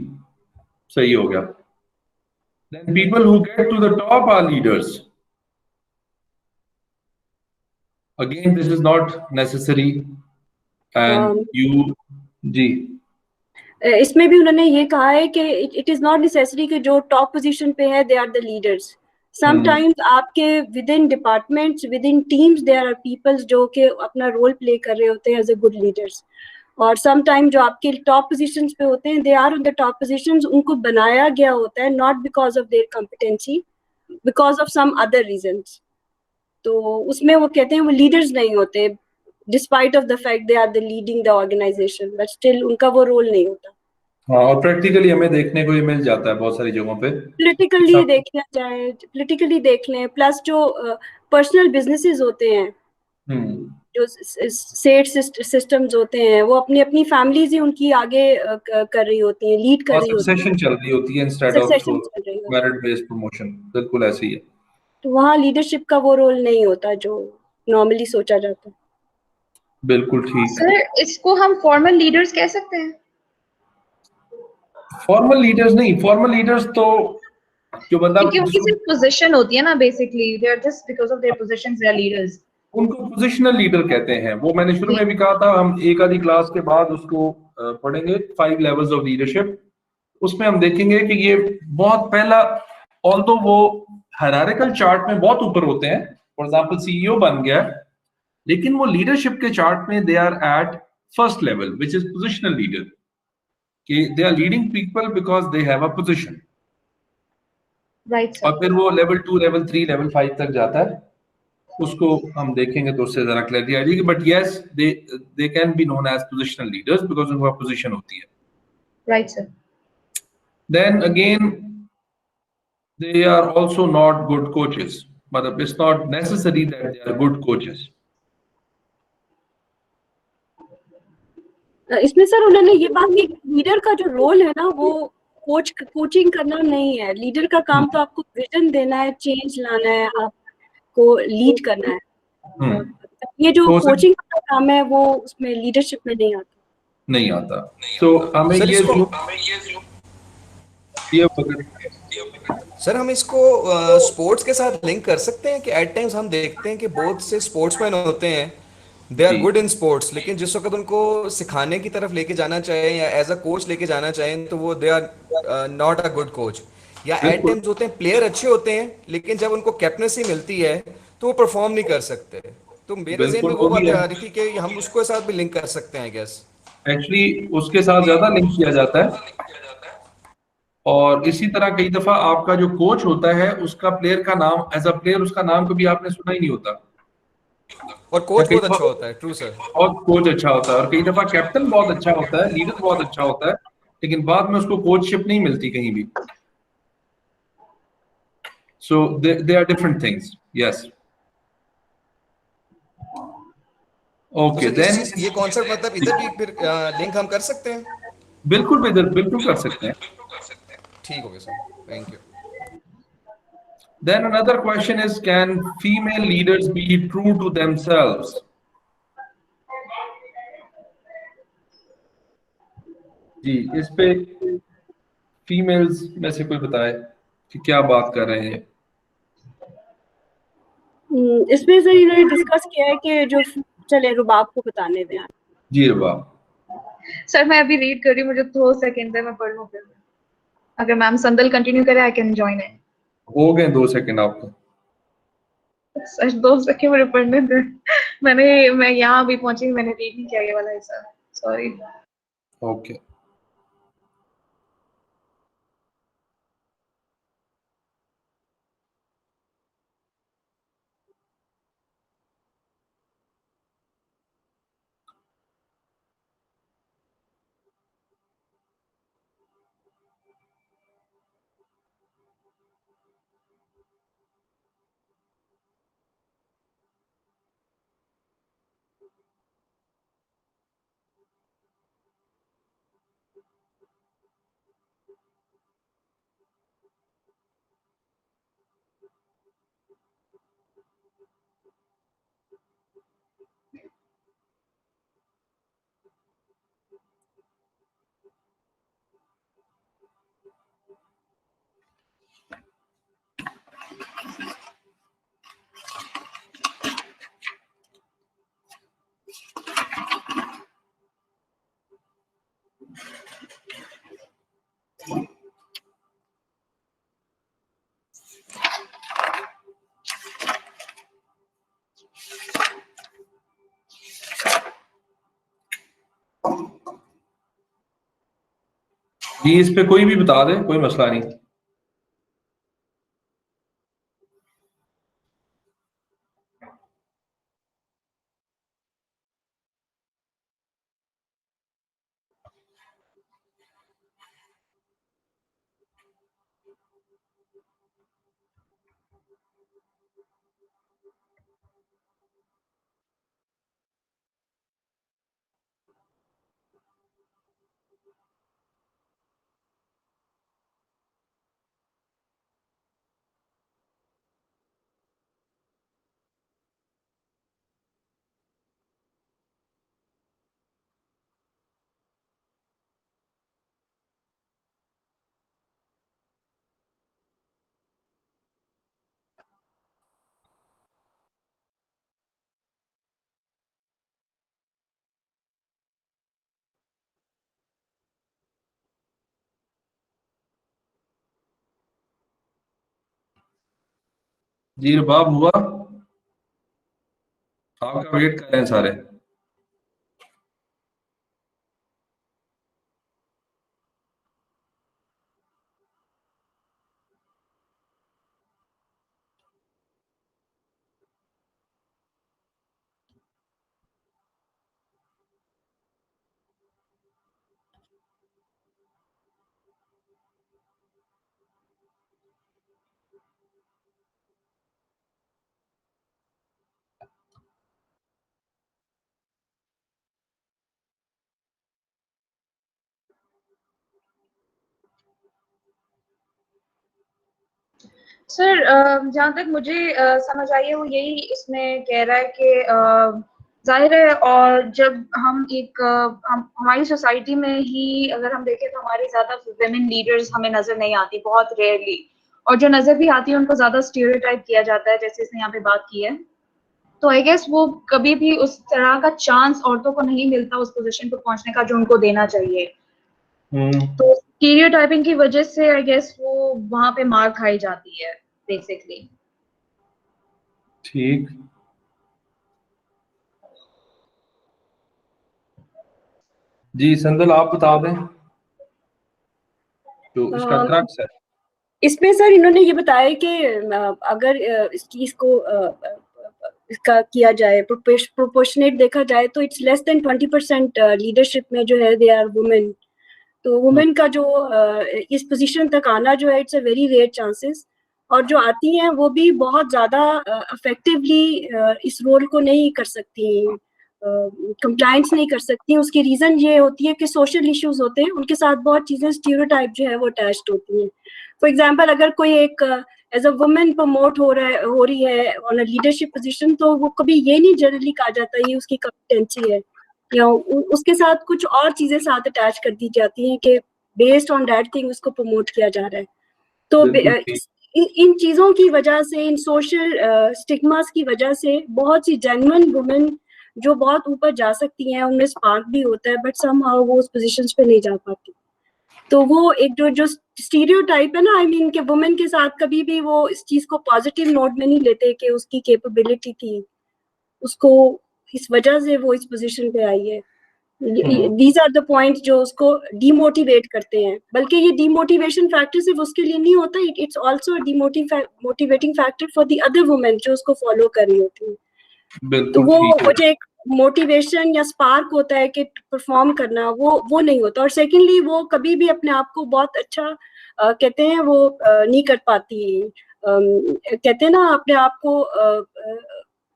सही हो गया। Then people who get to the top are leaders. Again, this is not necessary, and you, जी, इसमें भी उन्होंने ये कहा है कि इट इज नॉट नेसेसरी कि जो टॉप पोजीशन पे है they are the leaders. Sometimes आपके within departments, within teams there are peoples जो कि अपना रोल प्ले कर रहे होते हैं एज अ गुड लीडर्स। और समटाइम जो आपके टॉप पोजीशंस पे होते हैं they are on the top positions, उनको बनाया गया होता है not because of their competency, because of some other reasons. तो उसमें वो कहते हैं वो लीडर्स नहीं होते, despite of the fact they are the leading the organisation, but still उनका वो रोल नहीं होता। हाँ, और प्रैक्टिकली हमें देखने को ये मिल जाता है बहुत सारी जगहों पे। पोलिटिकली देखना चाहे, पोलिटिकली देख लें, प्लस जो पर्सनल बिजनेसेस होते हैं, जो सेट सिस्टम्स होते हैं, वो अपनी अपनी फैमिलीज ही उनकी आगे कर रही होती हैं, लीड कर और रही होती सक्सेशन चल रही होती है इंस्टेड है, ऑफ सक्सेशन चल रही होती है। मेरिट बेस्ड प्रमोशन, बिल्कुल ऐसे ही है। तो वहाँ लीडरशिप का वो रोल नहीं होता जो नॉर्मली सोचा जाता है। बिल्कुल ठीक। सर इसको हम फॉर्मल लीडर्स कह सकते हैं? फॉर्मल लीडर्स नहीं, फॉर्मल लीडर्स तो जो बंदा क्योंकि उनकी सिर्फ पोजीशन होती है ना, basically they are just because of their positions they are leaders. उनको पोजिशनल लीडर कहते हैं। वो मैंने शुरू में भी कहा था, हम एक आधी क्लास के बाद उसको पढ़ेंगे, 5 लेवल्स ऑफ लीडरशिप। उसमें हम देखेंगे कि ये बहुत पहला, ऑल्दो वो हायरार्किकल चार्ट में बहुत ऊपर होते हैं, फॉर एग्जांपल सीईओ बन गया, लेकिन वो लीडरशिप के चार्ट में they are at first level which is positional leader, कि they are leading people because they have a position. Right sir. और फिर वो लेवल 2, लेवल 3, लेवल 5 तक जाता है, उसको हम देखेंगे तो उससे जरा क्लैरिटी आ जाएगी। But yes, they can be known as positional leaders because उनका पोजीशन होती है। Right sir. Then again they are also not good coaches, but it's not necessary that they are good coaches. इसमें sir उन्होंने ये बात की, leader का जो रोल है ना वो कोचिंग करना नहीं है। लीडर का काम तो आपको विजन देना है, चेंज लाना है, आपको लीड करना है। ये जो कोचिंग का काम है वो उसमें लीडरशिप में नहीं आता। तो हमें सर ये सर हम इसको स्पोर्ट्स के साथ लिंक कर सकते हैं कि एट टाइम्स हम देखते हैं कि बहुत से स्पोर्ट्समैन होते हैं, they are good in sports, लेकिन जिस वक्त उनको सिखाने की तरफ लेके जाना चाहें या एज अ कोच लेके जाना चाहें तो वो they are not a good coach. या एट टाइम्स होते हैं प्लेयर अच्छे होते हैं लेकिन जब उनको कैप्टनसी मिलती है तो वो परफॉर्म नहीं कर सकते। तो मेरे जहन में वो बात आ रही थी कि हम उसको साथ भी लिंक कर सकते हैं आई गेस। एक्चुअली उसके साथ ज्यादा लिंक किया जाता है, और इसी तरह कई दफा आपका जो कोच होता है उसका प्लेयर का नाम, एज अ प्लेयर उसका नाम कभी आपने सुना ही नहीं होता, और कोच बहुत अच्छा होता है। True sir. और कोच अच्छा होता है, और कई दफा कैप्टन बहुत अच्छा होता है, लीडर बहुत अच्छा होता है, लेकिन बाद में उसको कोचशिप नहीं मिलती कहीं भी। So they are different things. Yes, okay then ये कॉन्सेप्ट मतलब इधर भी फिर लिंक हम कर सकते हैं? बिल्कुल बिल्कुल कर सकते हैं। ठीक हो गया sir, thank you. Then another question is, can female leaders be true to themselves? जी, इस पे फीमेल्स में से कोई बताए कि क्या बात कर रहे हैं। इसमें से इन्होंने डिस्कस किया है कि जो, चले रुबाब को बताने दें। जी रुबाब। सर मैं अभी रीड कर रही हूँ, मुझे 2 सेकंड है, मैं पढ़ लूँ फिर। अगर मैम संदल कंटिन्यू करे आई कैन जॉइन इन। हो गए 2 सेकंड आपको। सर 2 सेकंड मुझे पढ़ने दे। मैं यहाँ अभी पहुंची, मैंने रीड नहीं किया ये वाला हिस्सा, सॉरी। ओके। जी इस पे कोई भी बता दे, कोई मसला नहीं। जी रबाब हुआ, आपका वेट कर रहे हैं सारे। सर जहाँ तक मुझे समझ आई है वो यही इसमें कह रहा है कि जाहिर है, और जब हम एक हमारी सोसाइटी में ही अगर हम देखें तो हमारी ज्यादा विमेन लीडर्स हमें नजर नहीं आती, बहुत रेयरली, और जो नजर भी आती है उनको ज्यादा स्टीरियोटाइप किया जाता है, जैसे इसने यहाँ पे बात की है। तो आई गेस वो कभी भी उस तरह का चांस औरतों को नहीं मिलता उस पोजीशन पर पहुंचने का जो उनको देना चाहिए। तो स्टीरियोटाइपिंग की वजह से आई गेस वो वहां पे मार खाई जाती है बेसिकली। ठीक, जी संदल आप बता दें तो इसका क्रक्स है। इसमें सर इन्होंने ये बताया कि अगर इस चीज को इसका किया जाए, प्रोपोर्शनेट देखा जाए तो इट्स लेस देन 20% लीडरशिप में जो है दे आर वुमेन। तो वुमेन का जो इस पोजीशन तक आना जो है it's a very rare chances, और जो आती हैं वो भी बहुत ज्यादा इफेक्टिवली इस रोल को नहीं कर सकती, कंप्लायंस नहीं कर सकती। उसकी रीजन ये होती है कि सोशल इश्यूज होते हैं, उनके साथ बहुत चीजें स्टीरियोटाइप जो है वो अटैच्ड होती हैं। फॉर एग्जाम्पल अगर कोई एक एज अ वुमेन प्रमोट हो रही है ऑन अ लीडरशिप पोजीशन, तो वो कभी ये नहीं जनरली कहा जाता ये उसकी कॉम्पिटेंसी है, या उसके साथ कुछ और चीजें साथ अटैच कर दी जाती हैं कि बेस्ड ऑन दैट थिंग उसको प्रमोट किया जा रहा है। तो इन चीजों की वजह से, इन सोशल स्टिग्मास की वजह से बहुत सी जेन्युइन वुमेन जो बहुत ऊपर जा सकती हैं, उनमें स्पार्क भी होता है, बट समहाउ वो उस पोजीशंस पे नहीं जा पाती। तो वो एक जो स्टीरियोटाइप है ना, आई मीन कि वुमेन के साथ कभी भी वो इस चीज को पॉजिटिव नोट में नहीं लेते कि उसकी कैपेबिलिटी थी, उसको इस वजह से वो इस पोजीशन पे आई है। दीज आर द पॉइंट्स जो उसको डीमोटिवेट करते हैं। बल्कि ये डीमोटिवेशन फैक्टर सिर्फ उसके लिए नहीं होता, it's also motivating factor for the other women जो उसको फॉलो कर रही होती हैं। तो वो जो एक मोटिवेशन या स्पार्क होता है कि परफॉर्म करना, वो नहीं होता। और सेकेंडली वो कभी भी अपने आप को बहुत अच्छा कहते हैं वो नहीं कर पाती कहते हैं ना अपने आप को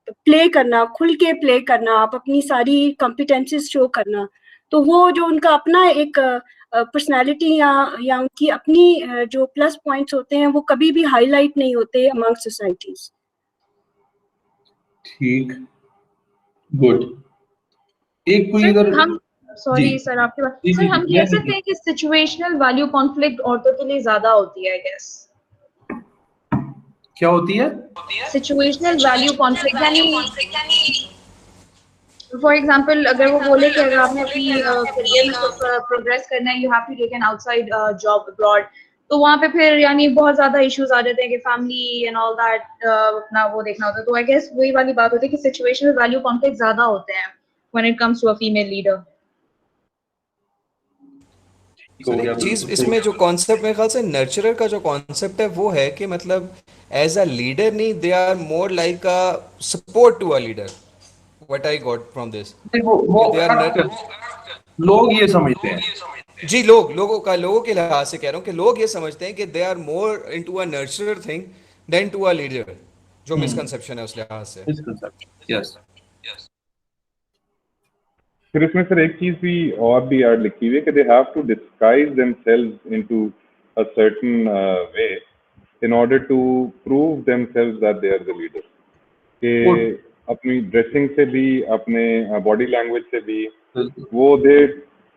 प्ले करना, खुल के प्ले करना, आप अपनी सारी कॉम्पिटेंसीज शो करना, तो वो जो उनका अपना एक पर्सनालिटी या उनकी अपनी जो प्लस पॉइंट्स होते हैं वो कभी भी हाईलाइट नहीं होते अमंग सोसाइटीज। ठीक, गुड। एक कोई सर इधर हम सॉरी जी सर आपकी बात जी सर जी हम जी कह मैं सकते हैं कि सिचुएशनल वैल्यू कॉन्फ्लिक्ट औरतों के लिए ज्यादा होती है आई गेस। क्या होती है? सिचुएशनल वैल्यू कॉन्फ्लिक्ट यानी फॉर एग्जांपल अगर वो बोले कि अगर आपने अपनी करियर में प्रोग्रेस करना है, you have to take an outside job abroad, तो वहाँ पे फिर यानी बहुत ज्यादा इश्यूज आ जाते हैं कि फैमिली एंड ऑल दैट अपना वो देखना होता है। तो आई गेस वही वाली बात होती है कि सिचुएशनल वैल्यू कॉन्फ्लिक्ट ज्यादा होते हैं when it comes to a female leader. Sir एक चीज इसमें जो कॉन्सेप्ट मेरे ख्याल से नर्चरर का जो कॉन्सेप्ट है वो है कि मतलब एज अ लीडर नहीं, they are more like a support to a leader, what I got from this वो दे आर लोग ये समझते हैं जी, लोगों के लिहाज से कह रहा हूँ कि लोग ये समझते हैं कि they are more into a nurturer thing than to a leader, जो मिसकंसेप्शन है उस लिहाज से। यस। फिर इसमें सर एक चीज भी और भी ऐड लिखी हुई है कि they have to disguise themselves into a certain way in order to prove themselves that they are the leader, कि अपनी ड्रेसिंग से भी, अपने बॉडी लैंग्वेज से भी वो they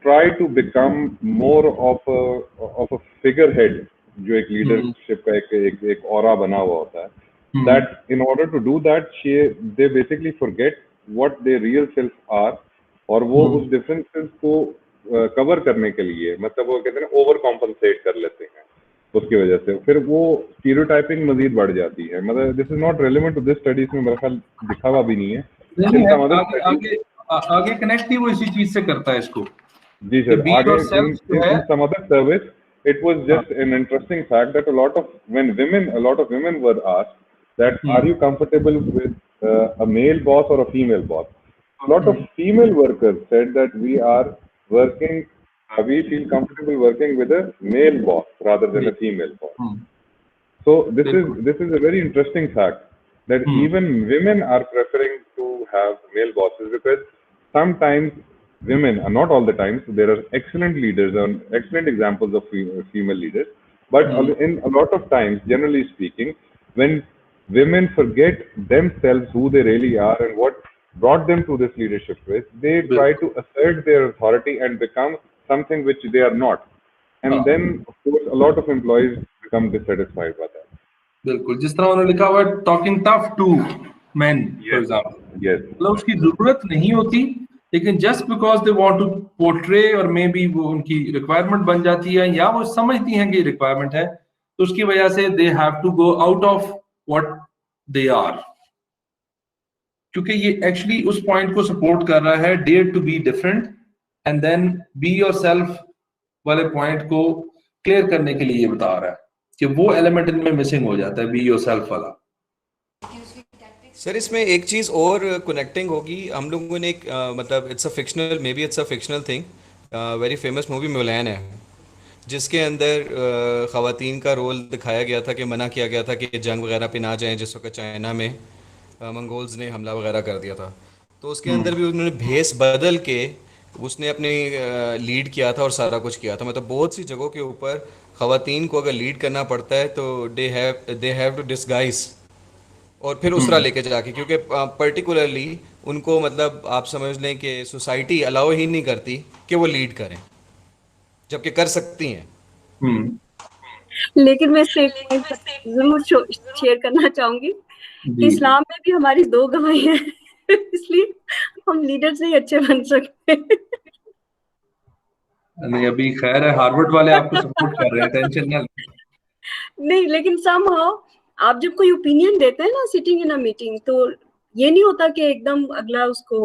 try to become more of a figurehead, जो एक लीडरशिप का एक ऑरा बना हुआ होता है, that in order to do that they basically forget what their real self are, और वो उस डिफरेंसेस को कवर करने के लिए मतलब वो कहते हैं ओवर कॉम्पनसेट कर लेते हैं, उसकी वजह से फिर वो स्टीरियोटाइपिंग मजीद बढ़ जाती है। मतलब this is not relevant to this study, इसमें मेरा ख्याल दिखा हुआ भी नहीं है। नहीं है, आगे आगे आगे कनेक्ट ही वो इसी चीज से करता है इसको। जी सर, आगे जो है in some other service it was just an interesting fact that a lot of women were asked that are you comfortable with a male boss or a female boss. A lot of female workers said that we feel comfortable working with a male boss rather than a female boss. So this is a very interesting fact that even women are preferring to have male bosses, because sometimes women, not all the times, there are excellent leaders and excellent examples of female leaders, but in a lot of times, generally speaking, when women forget themselves who they really are and what brought them to this leadership with, they try to assert their authority and become something which they are not, and then of course a lot of employees become dissatisfied by that. बिल्कुल, जिस तरह उन्होंने लिखा हुआ है talking tough to men for example, मतलब उसकी जरूरत नहीं होती, लेकिन just because they want to portray और मे बी वो उनकी रिक्वायरमेंट बन जाती है या वो समझती हैं कि रिक्वायरमेंट है, तो उसकी वजह से they have to go out of what they are, क्योंकि ये एक्चुअली उस पॉइंट को सपोर्ट कर रहा है, dare to be different and then be yourself वाले पॉइंट को क्लियर करने के लिए ये बता रहा है कि वो एलिमेंट इनमें मिसिंग हो जाता है, बी योरसेल्फ वाला। सर इसमें एक चीज़ और कनेक्टिंग होगी, हम लोगों ने एक मतलब it's a fictional thing, very famous movie Mulan है, जिसके अंदर ख़वातीन का रोल दिखाया गया था कि मना किया गया था कि जंग वगैरह पे ना जाएं, जिस वक्त चाइना में मंगोल्स ने हमला वगैरह कर दिया था, तो उसके अंदर भी उन्होंने भेस बदल के उसने अपनी लीड किया था और सारा कुछ किया था। मतलब बहुत सी जगहों के ऊपर ख़वातीन को अगर लीड करना पड़ता है तो दे हैव टू डिस्गाइज और फिर उस तरह लेके जाके, क्योंकि पर्टिकुलरली उनको मतलब आप समझ लें कि सोसाइटी अलाउ ही नहीं करती कि वो लीड करें, जबकि कर सकती हैं। लेकिन मैं इससे एक पॉइंट जरूर शेयर करना चाहूंगी कि इस्लाम में भी हमारी 2 गवाही है इसलिए हम लीडर से ही अच्छे बन सकते हैं। नहीं, अभी खैर है, हार्वर्ड वाले आपको सपोर्ट कर रहे हैं, टेंशन ना नहीं, लेकिन समहाउ आप जब कोई ओपिनियन देते हैं ना सिटिंग इन अ मीटिंग, तो ये नहीं होता कि एकदम अगला उसको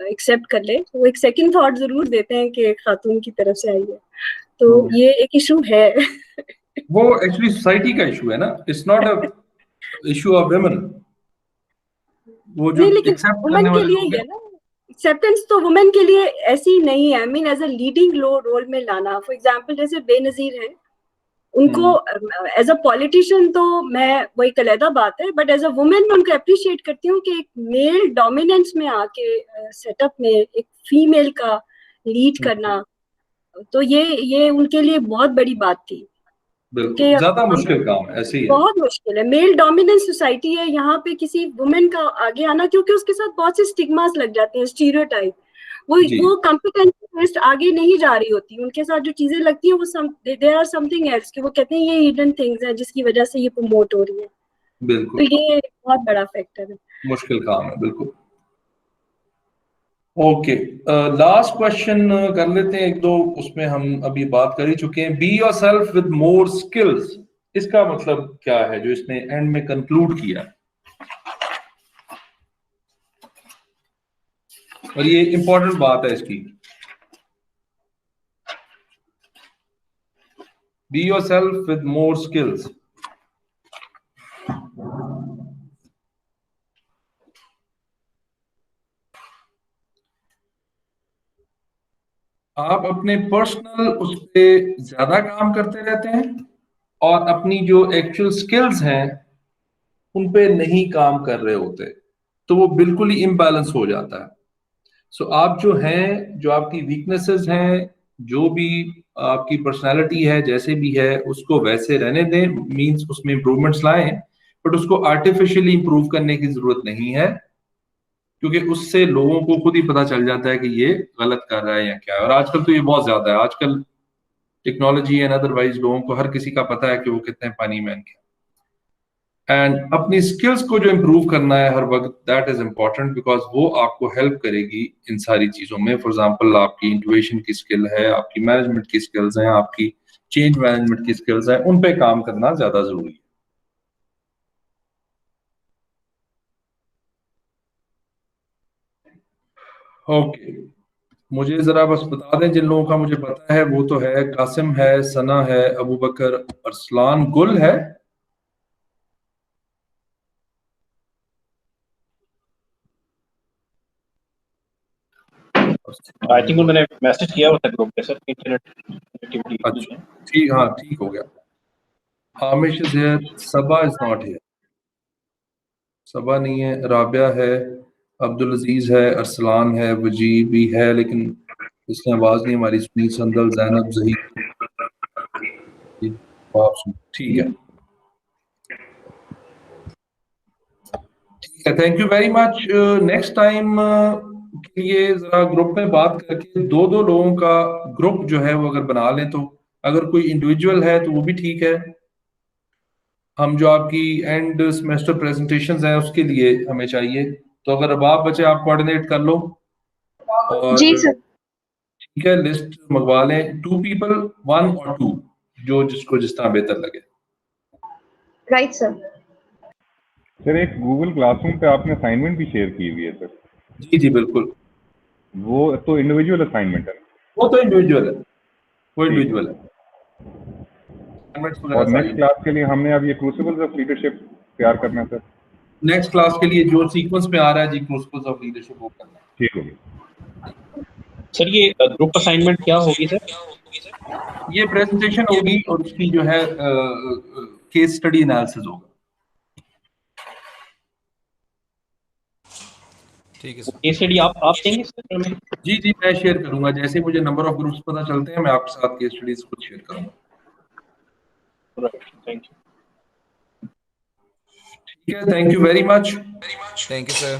एक्सेप्ट कर ले, वो एक सेकंड थॉट जरूर देते हैं कि खातून की तरफ से आई है, तो ये एक इशू है। वो एक्चुअली सोसाइटी का इशू है ना, it's not a issue of women. वो जो एक्सेप्ट करने वाले लोग हैं, एक्सेप्टेंस तो वुमेन के लिए ऐसी नहीं है, I mean as a leading role में लाना। फॉर एग्जांपल जैसे बेनजीर है, उनको एज अ पॉलिटिशियन तो मैं वो एक अलग बात है, बट एज अ वुमेन मैं उनको अप्रिशिएट करती हूँ कि एक मेल डोमिनेंस में आके सेटअप में एक फीमेल का लीड करना, तो ये उनके लिए बहुत बड़ी बात थी। बिल्कुल ज्यादा मुश्किल काम है, ऐसे ही है। बहुत मुश्किल है, मेल डोमिनेंस सोसाइटी है, यहाँ पे किसी वुमेन का आगे आना, क्योंकि उसके साथ बहुत से स्टिग्मास लग जाते हैं, स्टीरियोटाइप, वो कॉम्पिटेंसी बेस्ड आगे नहीं जा रही होती, उनके साथ जो चीजें लगती हैं वो देयर आर समथिंग एल्स, कि वो कहते हैं ये हिडन थिंग्स हैं जिसकी वजह से ये प्रमोट हो रही है। बिल्कुल, तो ये बहुत बड़ा फैक्टर है, मुश्किल काम है, बिल्कुल। ओके, लास्ट क्वेश्चन कर लेते हैं एक दो, उसमें हम अभी बात कर ही चुके हैं। Be your self with more skills, इसका मतलब क्या है जो इसने एंड में कंक्लूड किया, और ये इंपॉर्टेंट बात है इसकी। Be your self with more skills, आप अपने पर्सनल उस पे ज्यादा काम करते रहते हैं और अपनी जो एक्चुअल स्किल्स हैं उन पे नहीं काम कर रहे होते, तो वो बिल्कुल ही इम्बैलेंस हो जाता है। सो आप जो हैं, जो आपकी वीकनेसेस हैं, जो भी आपकी पर्सनालिटी है, जैसे भी है उसको वैसे रहने दें, मींस उसमें इंप्रूवमेंट्स लाएं, बट उसको आर्टिफिशियली इंप्रूव करने की जरूरत नहीं है, क्योंकि उससे लोगों को खुद ही पता चल जाता है कि ये गलत कर रहा है या क्या है। और आजकल तो ये बहुत ज्यादा है, आजकल टेक्नोलॉजी एंड अदरवाइज लोगों को हर किसी का पता है कि वो कितने पानी में क्या। एंड अपनी स्किल्स को जो इम्प्रूव करना है हर वक्त, दैट इज इम्पोर्टेंट, बिकॉज वो आपको हेल्प करेगी इन सारी चीजों में। फॉर एग्जांपल आपकी इंट्यूशन की स्किल है, आपकी मैनेजमेंट की स्किल्स हैं, आपकी चेंज मैनेजमेंट की स्किल्स हैं, उन पे काम करना ज्यादा जरूरी है। ओके, मुझे जरा बस बता दें, जिन लोगों का मुझे पता है वो तो है कासिम है, सना है, अबू बकर, अरसलान, गुल है। आई थिंक उन्होंने मैसेज किया होता ग्रुप पे सर, इंटरनेट कनेक्टिविटी। अच्छा, ठीक, हाँ ठीक हो गया। Hamish is here, Saba is not here, Saba नहीं है, राबिया है, अब्दुल अजीज है, अरसलान है, वजी भी है, लेकिन इसने आवाज नहीं हमारी सुनी। संदल, जैनब, जही, ठीक है, ठीक है, thank you very much. Next time के लिए जरा ग्रुप में बात करके दो दो लोगों का ग्रुप जो है वो अगर बना लें, तो अगर कोई इंडिविजुअल है तो वो भी ठीक है। हम जो आपकी एंड सेमेस्टर प्रेजेंटेशंस हैं उसके लिए हमें चाहिए, तो अगर अब आप बचे आप कोऑर्डिनेट कर लो, और जी सर, ठीक है, लिस्ट मंगवा लें, 2 पीपल 1 और 2, जो जिसको जिस तरह बेहतर लगे। Right sir. सर एक गूगल क्लासरूम पे आपने असाइनमेंट भी शेयर की हुई है सर। जी जी बिल्कुल, वो तो इंडिविजुअल असाइनमेंट है। वो तो इंडिविजुअल है, वो इंडिविजुअल है। और नेक्स्ट क्लास के लिए हमने अब ये क्रूसिबल्स ऑफ लीडरशिप तैयार करना है सर। नेक्स्ट क्लास के लिए जो सीक्वेंस में आ रहा है जी, क्रूसिबल्स ऑफ लीडरशिप वो करना है। ठीक होगी सर। ये ग्रुप असाइनमेंट क्या होगी सर? ये प्रेजेंटेशन होगी और उसकी जो है केस स्टडी एनालिसिस होगा। ठीक है सर। केस स्टडी आप देंगे सर हमें? जी जी, मैं शेयर करूंगा, जैसे मुझे नंबर ऑफ ग्रुप्स पता चलते हैं मैं आपके साथ केस स्टडीज खुद शेयर करूंगा। Thank you. ठीक है, thank you very much. Thank you sir.